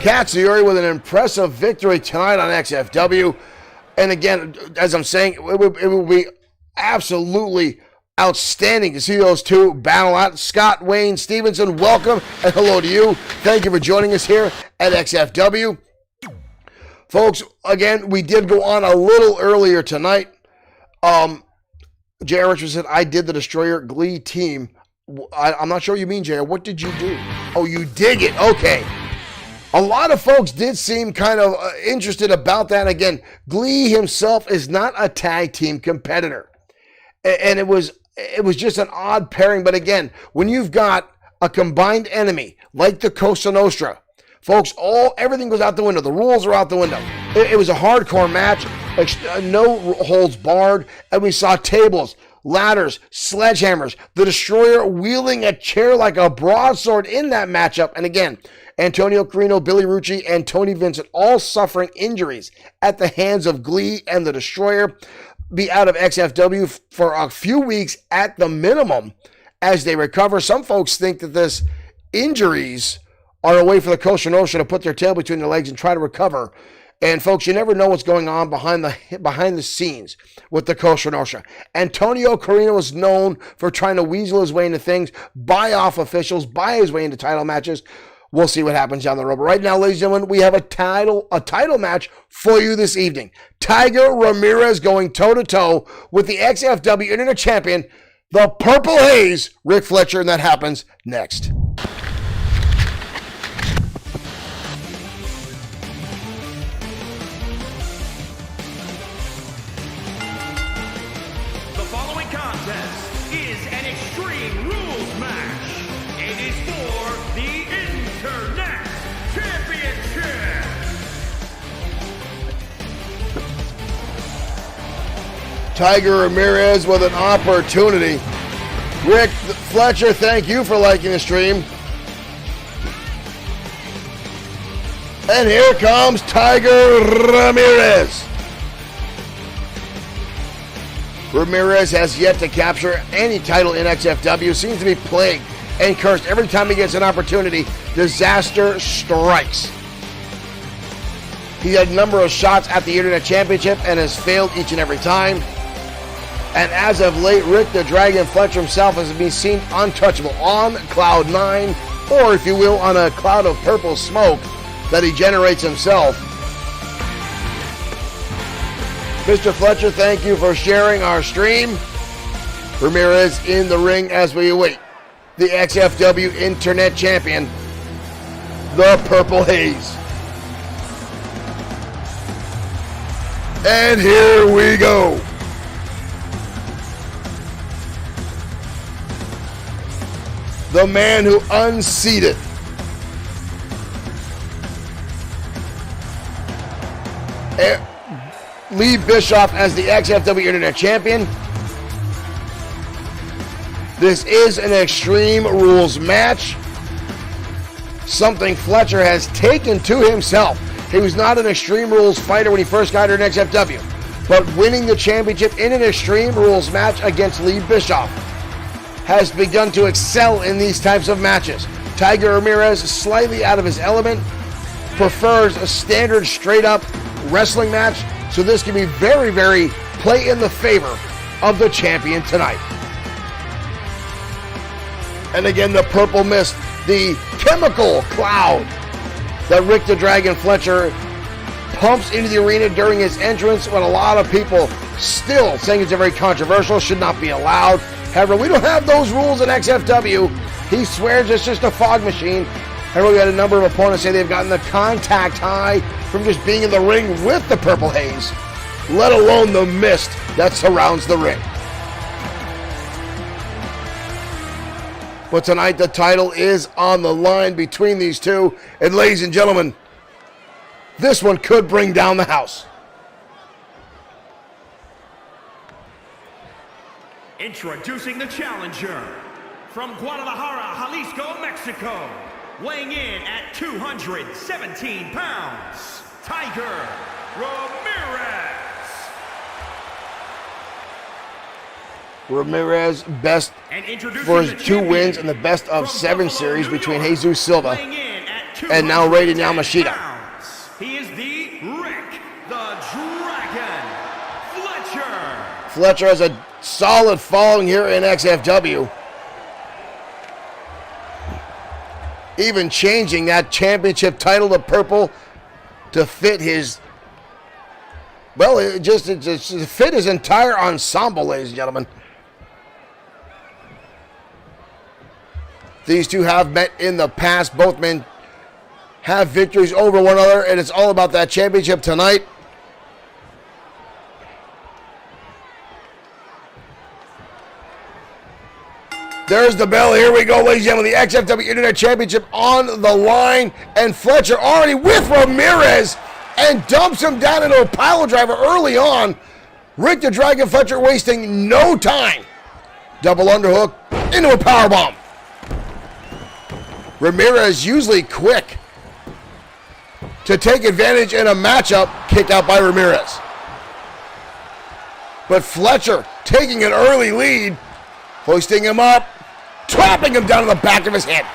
Katsuyori with an impressive victory tonight on XFW. And again, as I'm saying, it will be absolutely outstanding to see those two battle out. Scott Wayne Stevenson, welcome and hello to you. Thank you for joining us here at XFW. Folks, again, we did go on a little earlier tonight. J.R. Richards said, I did the Destroyer Glee team. I'm not sure what you mean, J.R. What did you do? Oh, you dig it. Okay. A lot of folks did seem kind of interested about that. Again, Glee himself is not a tag team competitor. And it was just an odd pairing. But again, when you've got a combined enemy like the Cosa Nostra, folks, everything goes out the window. The rules are out the window. It was a hardcore match, no holds barred, and we saw tables, ladders, sledgehammers, the Destroyer wielding a chair like a broadsword in that matchup. And again, Antonio Carino, Billy Rucci, and Tony Vincent all suffering injuries at the hands of Glee and the Destroyer. Be out of XFW for a few weeks at the minimum as they recover. Some folks think that this injuries are a way for the Cosa Nostra to put their tail between their legs and try to recover. And folks, you never know what's going on behind the scenes with the Cosa Nostra. Antonio Carino is known for trying to weasel his way into things, buy off officials, buy his way into title matches. We'll see what happens down the road. But right now, ladies and gentlemen, we have a title match for you this evening. Tiger Ramirez going toe-to-toe with the XFW Internet Champion, the Purple Haze, Rick Fletcher, and that happens next. The following contest is an Extreme Rules match. It is for the Internet Championship. Tiger Ramirez with an opportunity. Rick Fletcher, thank you for liking the stream. And here comes Tiger Ramirez. Ramirez has yet to capture any title in XFW. Seems to be plagued and cursed. Every time he gets an opportunity, disaster strikes. He had a number of shots at the Internet Championship and has failed each and every time. And as of late, Rick the Dragon Fletcher himself has been seen untouchable on Cloud 9, or if you will, on a cloud of purple smoke that he generates himself. Mr. Fletcher, thank you for sharing our stream. Ramirez in the ring as we await the XFW Internet Champion, the Purple Haze. And here we go. The man who unseated Lee Bischoff as the XFW Internet Champion. This is an Extreme Rules match. Something Fletcher has taken to himself. He was not an Extreme Rules fighter when he first got here in XFW, but winning the championship in an Extreme Rules match against Lee Bischoff has begun to excel in these types of matches. Tiger Ramirez, slightly out of his element, prefers a standard straight-up wrestling match, so this can be very, very play in the favor of the champion tonight. And again, the purple mist, the chemical cloud that Rick the Dragon Fletcher pumps into the arena during his entrance, when a lot of people still saying it's very controversial, should not be allowed. However, we don't have those rules in XFW. He swears it's just a fog machine. However, we had a number of opponents say they've gotten the contact high from just being in the ring with the Purple Haze, let alone the mist that surrounds the ring. But tonight the title is on the line between these two. And ladies and gentlemen, this one could bring down the house. Introducing the challenger from Guadalajara, Jalisco, Mexico, weighing in at 217 pounds, Tiger Ramirez. Ramirez, best for his 2 wins in the best of 7 series between Jesus Silva and now Raiden Yamashita. He is the Rick the Dragon Fletcher. Fletcher has a solid following here in XFW. Even changing that championship title to purple to fit his, well, it just fit his entire ensemble, ladies and gentlemen. These two have met in the past. Both men have victories over one another, and it's all about that championship tonight. There's the bell. Here we go, ladies and gentlemen. The XFW Internet Championship on the line, and Fletcher already with Ramirez and dumps him down into a pile driver early on. Rick the Dragon Fletcher wasting no time. Double underhook into a powerbomb. Ramirez usually quick to take advantage in a matchup. Kick out by Ramirez. But Fletcher taking an early lead, hoisting him up, trapping him down to the back of his head.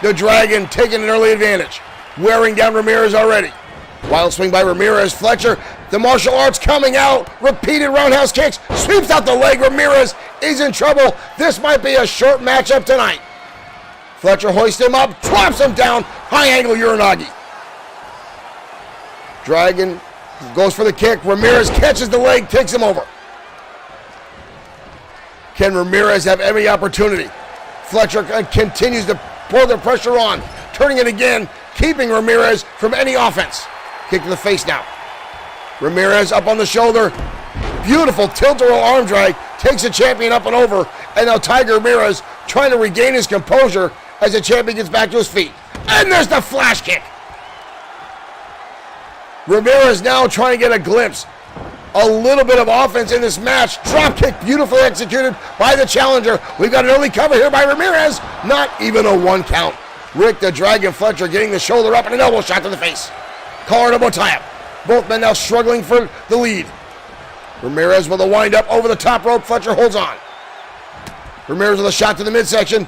The Dragon taking an early advantage, wearing down Ramirez already. Wild swing by Ramirez. Fletcher, the martial arts coming out, repeated roundhouse kicks, sweeps out the leg. Ramirez is in trouble. This might be a short matchup tonight. Fletcher hoists him up, drops him down, High angle Uranagi. Dragon goes for the kick. Ramirez catches the leg, takes him over. Can Ramirez have any opportunity? Fletcher continues to pour the pressure on, turning it again, keeping Ramirez from any offense. Kick to the face now. Ramirez up on the shoulder. Beautiful tilt-a-roll arm drag. Takes the champion up and over. And now Tiger Ramirez trying to regain his composure as the champion gets back to his feet. And there's the flash kick. Ramirez now trying to get a glimpse. A little bit of offense in this match. Drop kick beautifully executed by the challenger. We've got an early cover here by Ramirez. Not even a 1 count. Rick the Dragon Fletcher getting the shoulder up and an elbow shot to the face. Collar elbow tie-up. Both men now struggling for the lead. Ramirez with a wind-up over the top rope. Fletcher holds on. Ramirez with a shot to the midsection.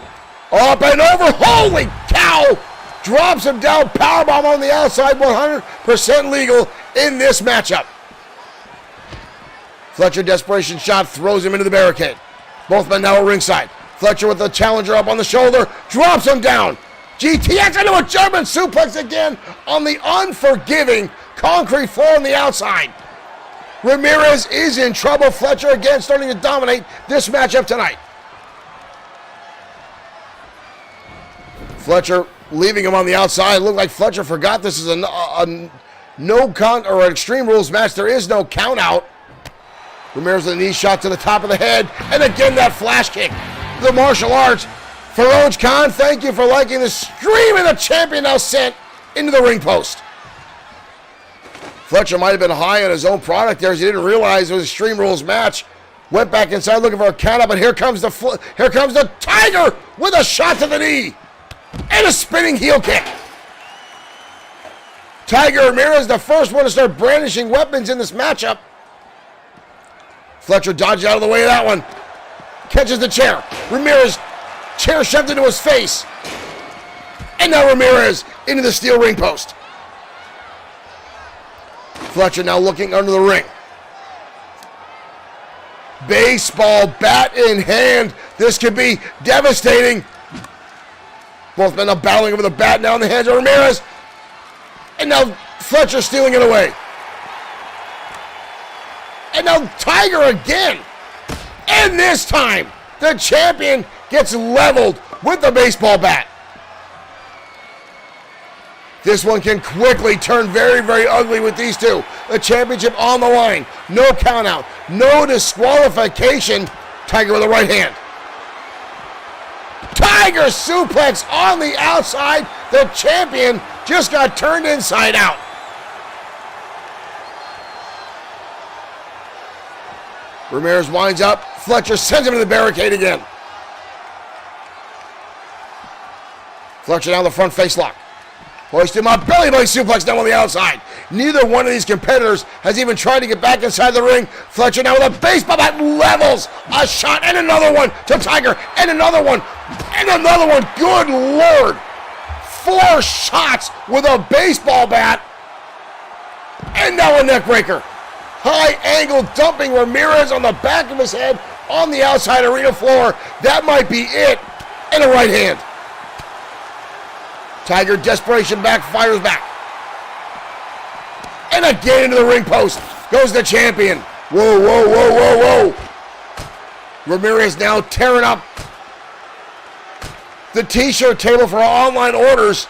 Up and over. Holy cow! Drops him down. Powerbomb on the outside. 100% legal in this matchup. Fletcher desperation shot. Throws him into the barricade. Both men now at ringside. Fletcher with the challenger up on the shoulder. Drops him down. GTX into a German suplex again on the unforgiving concrete floor on the outside. Ramirez is in trouble. Fletcher again starting to dominate this matchup tonight. Fletcher leaving him on the outside. Looked like Fletcher forgot this is a no count or an Extreme Rules match. There is no count out. Ramirez with a knee shot to the top of the head. And again that flash kick. The martial arts. Faroj Khan, thank you for liking the stream, and the champion now sent into the ring post. Fletcher might have been high on his own product there as he didn't realize it was a Extreme Rules match. Went back inside looking for a count out, but here comes the Tiger with a shot to the knee and a spinning heel kick. Tiger Ramirez, the first one to start brandishing weapons in this matchup. Fletcher dodged out of the way of that one. Catches the chair. Ramirez, chair shoved into his face. And now Ramirez into the steel ring post. Fletcher now looking under the ring. Baseball bat in hand. This could be devastating. Both men now battling over the bat now in the hands of Ramirez. And now Fletcher stealing it away. And now Tiger again. And this time, the champion gets leveled with the baseball bat. This one can quickly turn very, very ugly with these two. The championship on the line. No count out. No disqualification. Tiger with the right hand. Tiger suplex on the outside. The champion just got turned inside out. Ramirez winds up. Fletcher sends him to the barricade again. Fletcher down the front face lock. Hoist him up. Belly button suplex down on the outside. Neither one of these competitors has even tried to get back inside the ring. Fletcher now with a baseball bat levels a shot and another one to Tiger and another one and another one. Good Lord. 4 shots with a baseball bat and now a neck breaker. High angle dumping Ramirez on the back of his head on the outside arena floor. That might be it. And a right hand. Tiger desperation back, fires back. And again into the ring post. Goes the champion. Whoa, whoa, whoa, whoa, whoa. Ramirez now tearing up the t-shirt table for online orders.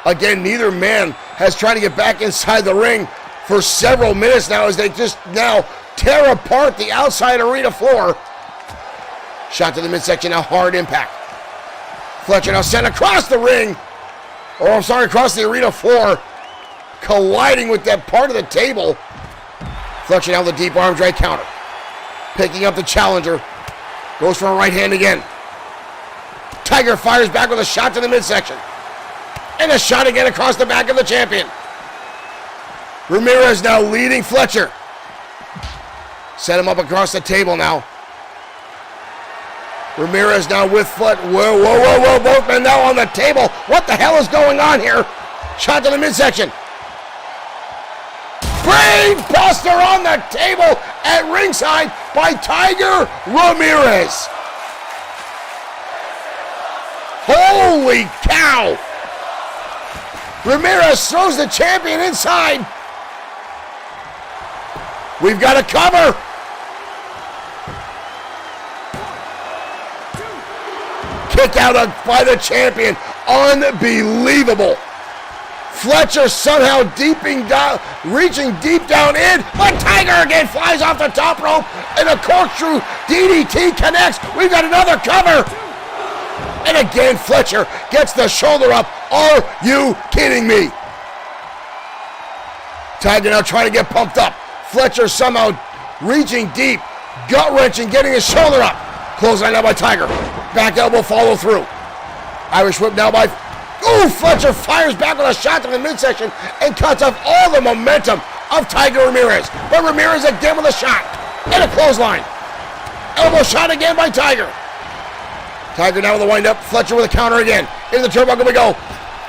Again, neither man has tried to get back inside the ring for several minutes now as they just now tear apart the outside arena floor. Shot to the midsection, now hard impact. Fletcher now sent across the ring, across the arena floor, colliding with that part of the table. Fletcher now the deep arm drag counter. Picking up the challenger. Goes for a right hand again. Tiger fires back with a shot to the midsection. And a shot again across the back of the champion. Ramirez now leading Fletcher. Set him up across the table now. Ramirez now with Fletcher. Whoa, whoa, whoa, whoa. Both men now on the table. What the hell is going on here? Shot to the midsection. Brain buster on the table at ringside by Tiger Ramirez. Holy cow! Ramirez throws the champion inside. We've got a cover. Kick out by the champion. Unbelievable. Fletcher somehow reaching deep down in, but Tiger again flies off the top rope, and a corkscrew DDT connects. We've got another cover. And again, Fletcher gets the shoulder up. Are you kidding me? Tiger now trying to get pumped up. Fletcher somehow reaching deep, gut-wrenching, getting his shoulder up. Clothesline now by Tiger. Back elbow follow through. Irish whip now by... Ooh, Fletcher fires back with a shot to the midsection and cuts off all the momentum of Tiger Ramirez. But Ramirez again with a shot and a clothesline. Elbow shot again by Tiger. Tiger now with a wind up. Fletcher with a counter again. Into the turnbuckle we go.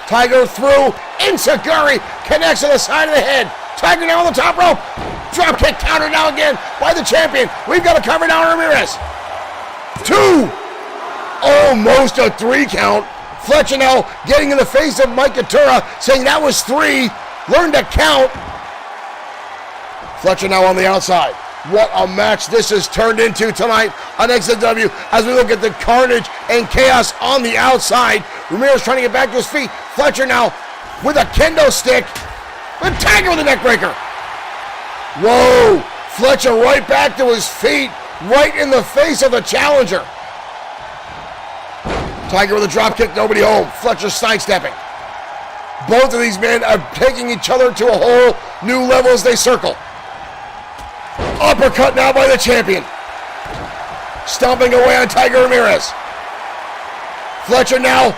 Tiger through. Enziguri connects to the side of the head. Tiger now on the top rope. Drop kick counter now again by the champion. We've got a cover now on Ramirez. 2. Almost a 3 count. Fletcher now getting in the face of Mike Katura, saying that was 3. Learn to count. Fletcher now on the outside. What a match this has turned into tonight on XFW as we look at the carnage and chaos on the outside. Ramirez trying to get back to his feet. Fletcher now with a kendo stick. But Tiger with a neck breaker. Whoa. Fletcher right back to his feet, right in the face of the challenger. Tiger with a drop kick, nobody home. Fletcher sidestepping. Both of these men are taking each other to a whole new level as they circle. Uppercut now by the champion. Stomping away on Tiger Ramirez. Fletcher now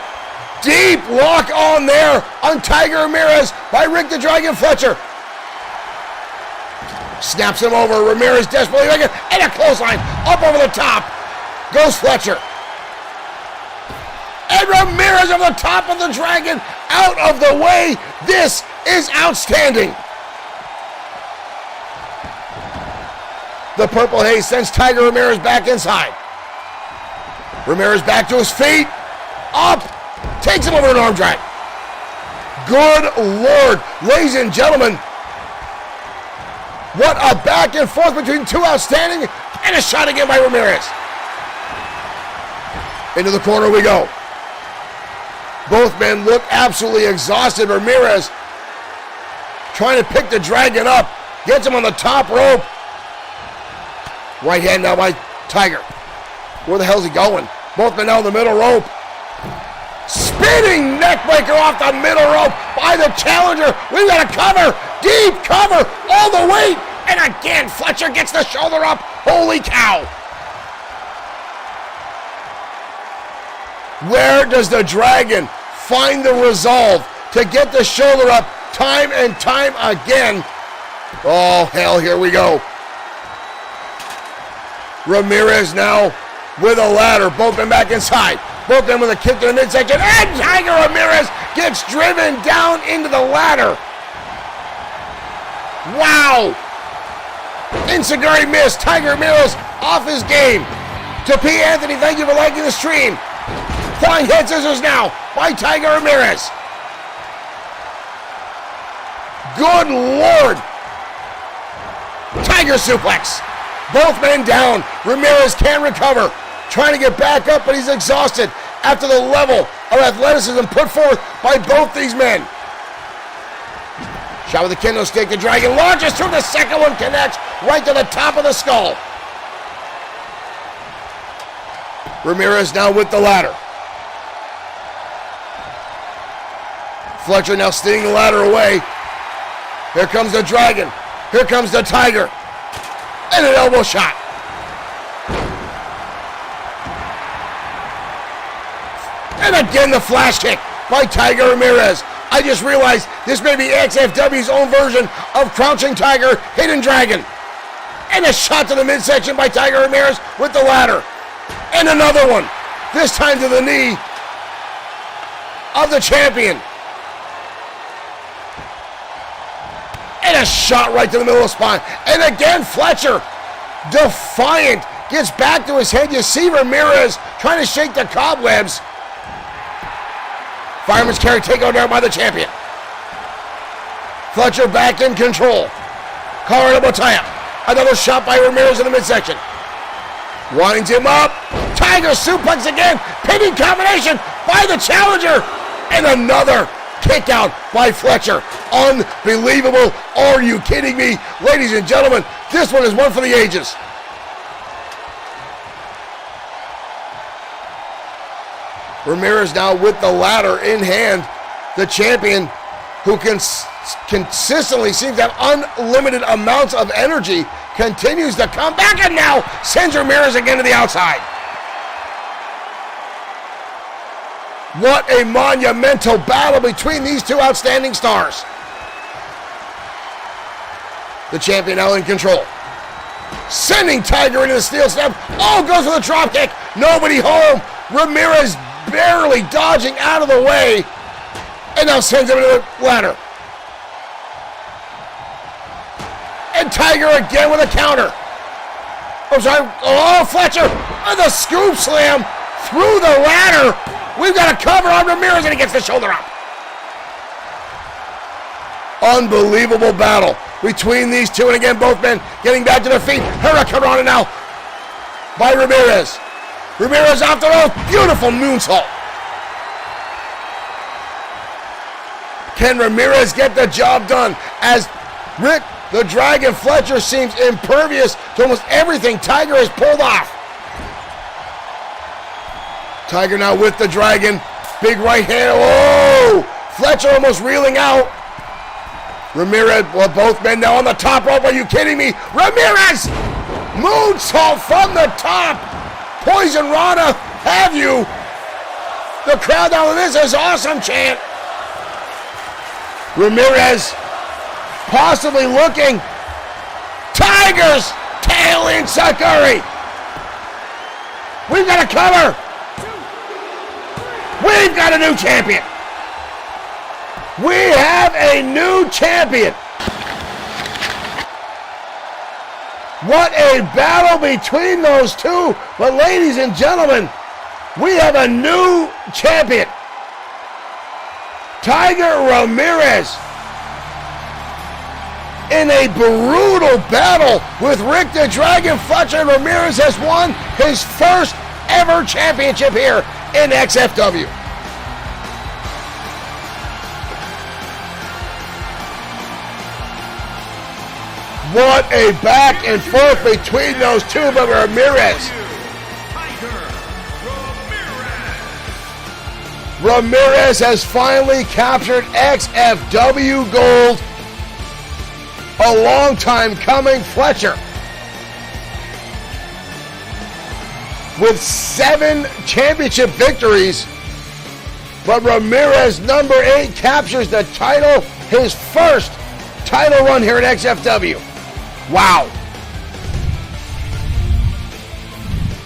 deep lock on there on Tiger Ramirez by Rick the Dragon Fletcher. Snaps him over. Ramirez desperately making and a clothesline up over the top. Goes Fletcher. And Ramirez on the top of the Dragon out of the way. This is outstanding. The purple haze sends Tiger Ramirez back inside. Ramirez back to his feet. Up. Takes him over an arm drag. Good Lord. Ladies and gentlemen. What a back and forth between two outstanding. And a shot again by Ramirez. Into the corner we go. Both men look absolutely exhausted. Ramirez trying to pick the Dragon up. Gets him on the top rope. Right hand now by Tiger. Where the hell's he going? Both men now in the middle rope. Spinning neckbreaker off the middle rope by the challenger. We've got a cover. Deep cover. All the weight. And again, Fletcher gets the shoulder up. Holy cow. Where does the Dragon find the resolve to get the shoulder up time and time again? Oh, hell, here we go. Ramirez now with a ladder. Both men back inside. Both men with a kick to the midsection. And Tiger Ramirez gets driven down into the ladder. Wow. Enziguri missed. Tiger Ramirez off his game. To P. Anthony, thank you for liking the stream. Flying head scissors now by Tiger Ramirez. Good Lord. Tiger suplex. Both men down. Ramirez can't recover. Trying to get back up, but he's exhausted after the level of athleticism put forth by both these men. Shot with the kendo stick. The Dragon launches through. The second one connects right to the top of the skull. Ramirez now with the ladder. Fletcher now stealing the ladder away. Here comes the Dragon. Here comes the Tiger. And an elbow shot. And again the flash kick by Tiger Ramirez. I just realized this may be XFW's own version of Crouching Tiger, Hidden Dragon. And a shot to the midsection by Tiger Ramirez with the ladder. And another one. This time to the knee of the champion. And a shot right to the middle of the spine. And again, Fletcher, defiant, gets back to his head. You see Ramirez trying to shake the cobwebs. Fireman's carry takeover there by the champion. Fletcher back in control. Colorado tie-up. Another shot by Ramirez in the midsection. Winds him up. Tiger suplex again. Pinning combination by the challenger. And another kick out by Fletcher. Unbelievable. Are you kidding me? Ladies and gentlemen, this one is one for the ages. Ramirez now with the ladder in hand. The champion who consistently seems to have unlimited amounts of energy continues to come back and now sends Ramirez again to the outside. What a monumental battle between these two outstanding stars. The champion now in control. Sending Tiger into the steel step. Oh, goes for the drop kick. Nobody home. Ramirez barely dodging out of the way. And now sends him into the ladder. And Tiger again with a counter. Oh, sorry. Oh, Fletcher with a scoop slam through the ladder. We've got a cover on Ramirez and he gets the shoulder up. Unbelievable battle between these two. And again, both men getting back to their feet. Hurricanrana now by Ramirez. Ramirez off the rope. Beautiful moonsault. Can Ramirez get the job done as Rick the Dragon Fletcher seems impervious to almost everything Tiger has pulled off? Tiger now with the Dragon. Big right hand. Oh! Fletcher almost reeling out. Ramirez, well, both men now on the top rope. Are you kidding me? Ramirez! Moonsault from the top. Poison Rana, have you? The crowd now, this is awesome chant. Ramirez possibly looking. Tiger's tail in Sakuri. We've got a cover. We've got a new champion. We have a new champion. What a battle between those two. But ladies and gentlemen, we have a new champion. Tiger Ramirez in a brutal battle with Rick the Dragon Fletcher. Ramirez has won his first ever championship here in XFW. What a back and forth between those two, but Ramirez. Ramirez has finally captured XFW gold. A long time coming. Fletcher with 7 championship victories, but Ramirez, number 8, captures the title, his first title run here at XFW. Wow.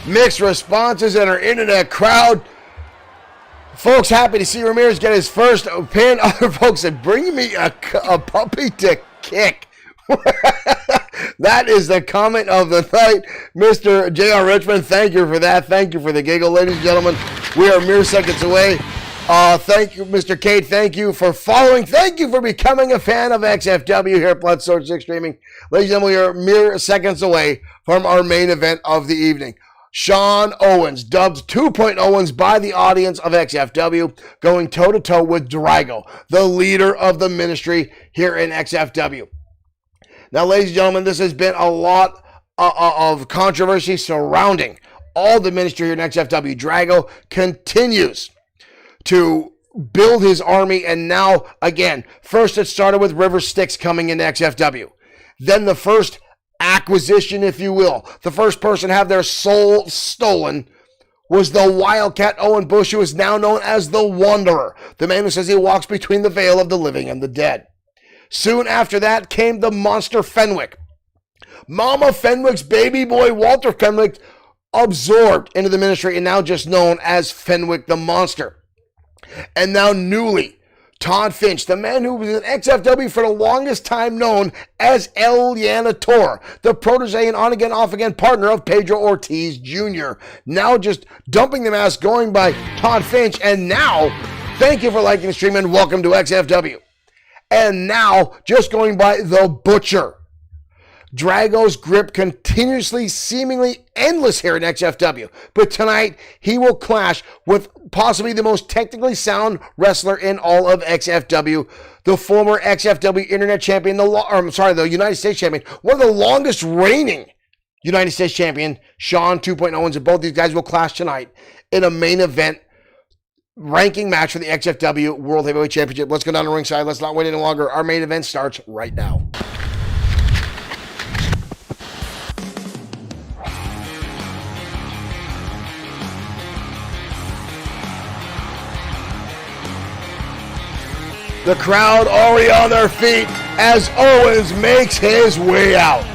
Mixed responses in our internet crowd. Folks happy to see Ramirez get his first pin. Other folks said, bring me a puppy to kick. That is the comment of the night. Mr. J.R. Richmond, thank you for that. Thank you for the giggle. Ladies and gentlemen, we are mere seconds away. Thank you, Mr. Kate. Thank you for following. Thank you for becoming a fan of XFW here at Bloodsword6 Streaming. Ladies and gentlemen, we are mere seconds away from our main event of the evening. Sean Owens, dubbed 2.0 Owens by the audience of XFW, going toe-to-toe with Drago, the leader of the ministry here in XFW. Now, ladies and gentlemen, this has been a lot of controversy surrounding all the ministry here in XFW. Drago continues to build his army, and now, again, first it started with River Styx coming into XFW. Then the first acquisition, if you will, the first person to have their soul stolen was the Wildcat Owen Bush, who is now known as the Wanderer, the man who says he walks between the veil of the living and the dead. Soon after that came the monster Fenwick. Mama Fenwick's baby boy, Walter Fenwick, absorbed into the ministry and now just known as Fenwick the Monster. And now newly, Todd Finch, the man who was in XFW for the longest time, known as El Llanator, the protege and on-again, off-again partner of Pedro Ortiz Jr. Now just dumping the mask, going by Todd Finch, and now Thank you for liking the stream and welcome to XFW. And now, just going by The Butcher. Drago's grip continuously, seemingly endless here in XFW. But tonight, he will clash with possibly the most technically sound wrestler in all of XFW, the former XFW Internet Champion, the United States Champion, one of the longest reigning United States Champion, Sean 2.0, and both these guys will clash tonight in a main event ranking match for the XFW World Heavyweight Championship. Let's go down to ringside. Let's not wait any longer. Our main event starts right now. The crowd already on their feet as Owens makes his way out.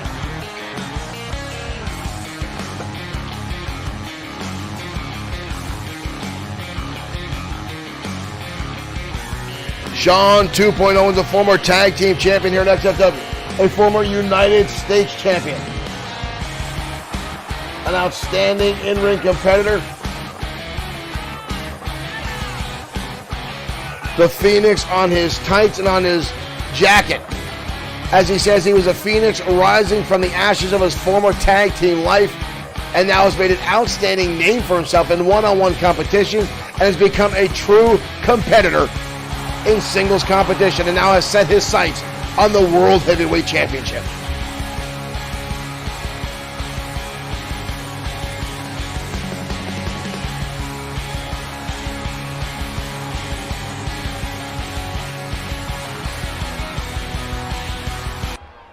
Sean 2.0 is a former tag team champion here at XFW, a former United States champion, an outstanding in-ring competitor. The phoenix on his tights and on his jacket. As he says, he was a phoenix rising from the ashes of his former tag team life and now has made an outstanding name for himself in one-on-one competition and has become a true competitor in singles competition and now has set his sights on the World Heavyweight Championship.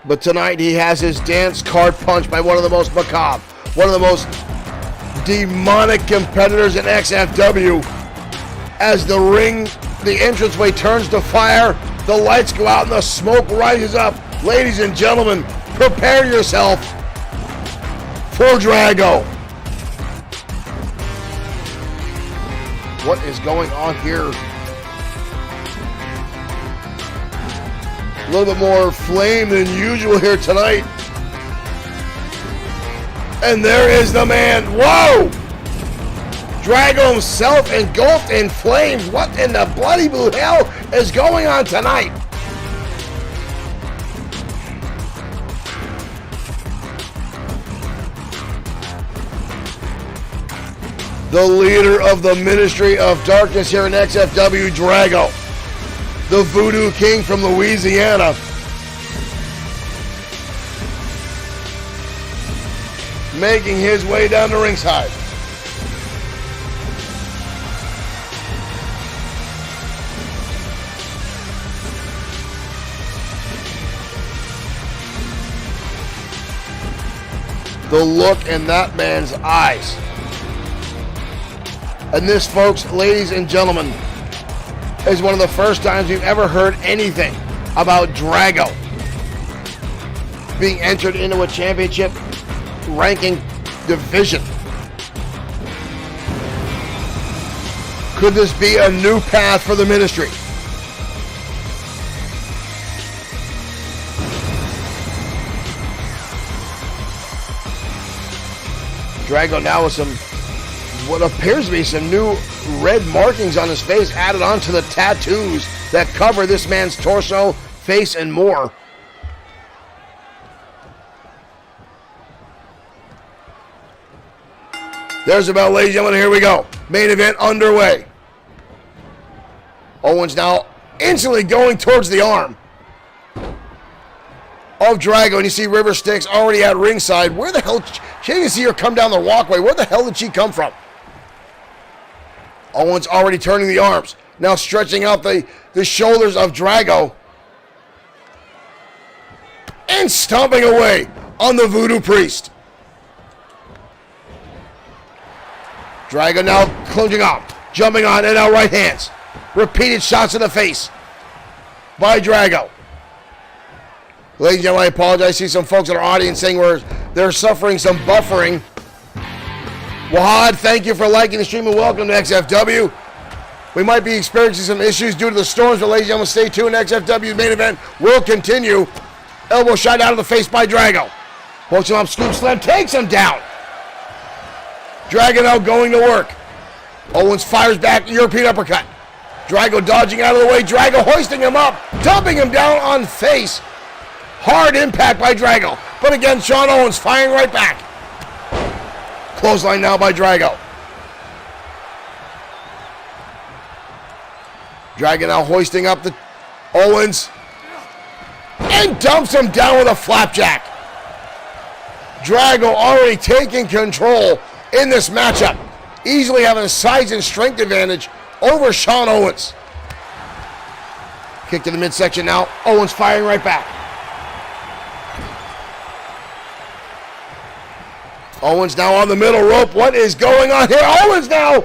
But tonight he has his dance card punched by one of the most macabre, one of the most demonic competitors in XFW. As the entranceway turns to fire, the lights go out and the smoke rises up. Ladies and gentlemen, prepare yourself for Drago. What is going on here? A little bit more flame than usual here tonight. And there is the man. Whoa! Drago himself engulfed in flames. What in the bloody blue hell is going on tonight? The leader of the Ministry of Darkness here in XFW, Drago. The Voodoo King from Louisiana. Making his way down to ringside. The look in that man's eyes. And this, folks, ladies and gentlemen, is one of the first times we've ever heard anything about Drago being entered into a championship ranking division. Could this be a new path for the Ministry? Drago now with what appears to be some new red markings on his face added onto the tattoos that cover this man's torso, face, and more. There's the bell, ladies and gentlemen. Here we go. Main event underway. Owens now instantly going towards the arm of Drago, and you see River Styx already at ringside. Where the hell? She didn't see her come down the walkway. Where the hell did she come from? Owens already turning the arms. Now stretching out the shoulders of Drago. And stomping away on the Voodoo Priest. Drago now clinging on, jumping on, and now right hands. Repeated shots in the face by Drago. Ladies and gentlemen, I apologize. I see some folks in our audience saying they're suffering some buffering. Wahad, thank you for liking the stream and welcome to XFW. We might be experiencing some issues due to the storms, but ladies and gentlemen, stay tuned. XFW main event will continue. Elbow shot out of the face by Drago. Pokes him up, scoop slam, takes him down. Drago now going to work. Owens fires back, European uppercut. Drago dodging out of the way. Drago hoisting him up, dumping him down on face. Hard impact by Drago. But again, Sean Owens firing right back. Clothesline now by Drago. Drago now hoisting up the Owens. And dumps him down with a flapjack. Drago already taking control in this matchup. Easily having a size and strength advantage over Sean Owens. Kick to the midsection now. Owens firing right back. Owens now on the middle rope. What is going on here? Owens now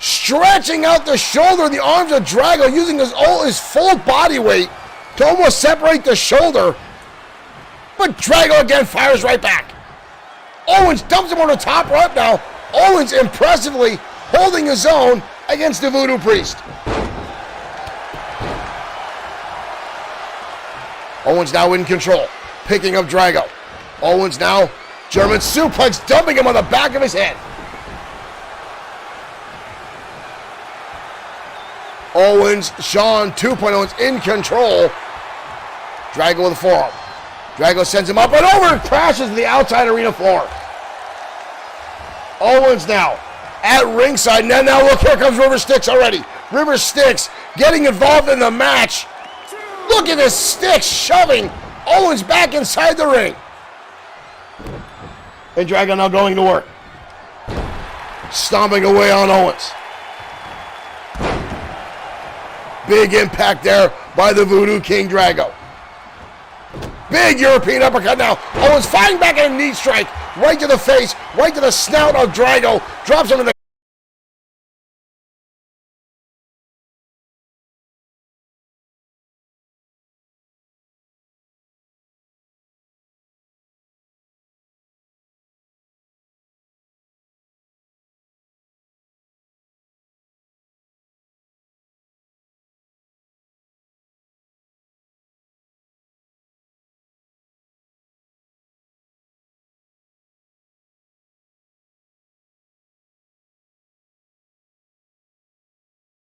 stretching out the shoulder, the arms of Drago, using his full body weight to almost separate the shoulder. But Drago again fires right back. Owens dumps him on the top rope now. Owens impressively holding his own against the Voodoo Priest. Owens now in control, picking up Drago. Owens now German suplex, dumping him on the back of his head. Owens, Sean 2.0 is in control. Drago with a forearm. Drago sends him up and over, crashes to the outside arena floor. Owens now at ringside. Now look, here comes River Styx already. River Styx getting involved in the match. Look at this Styx shoving Owens back inside the ring. And Drago now going to work. Stomping away on Owens. Big impact there by the Voodoo King Drago. Big European uppercut now. Owens fighting back at a knee strike. Right to the face, right to the snout of Drago. Drops him in the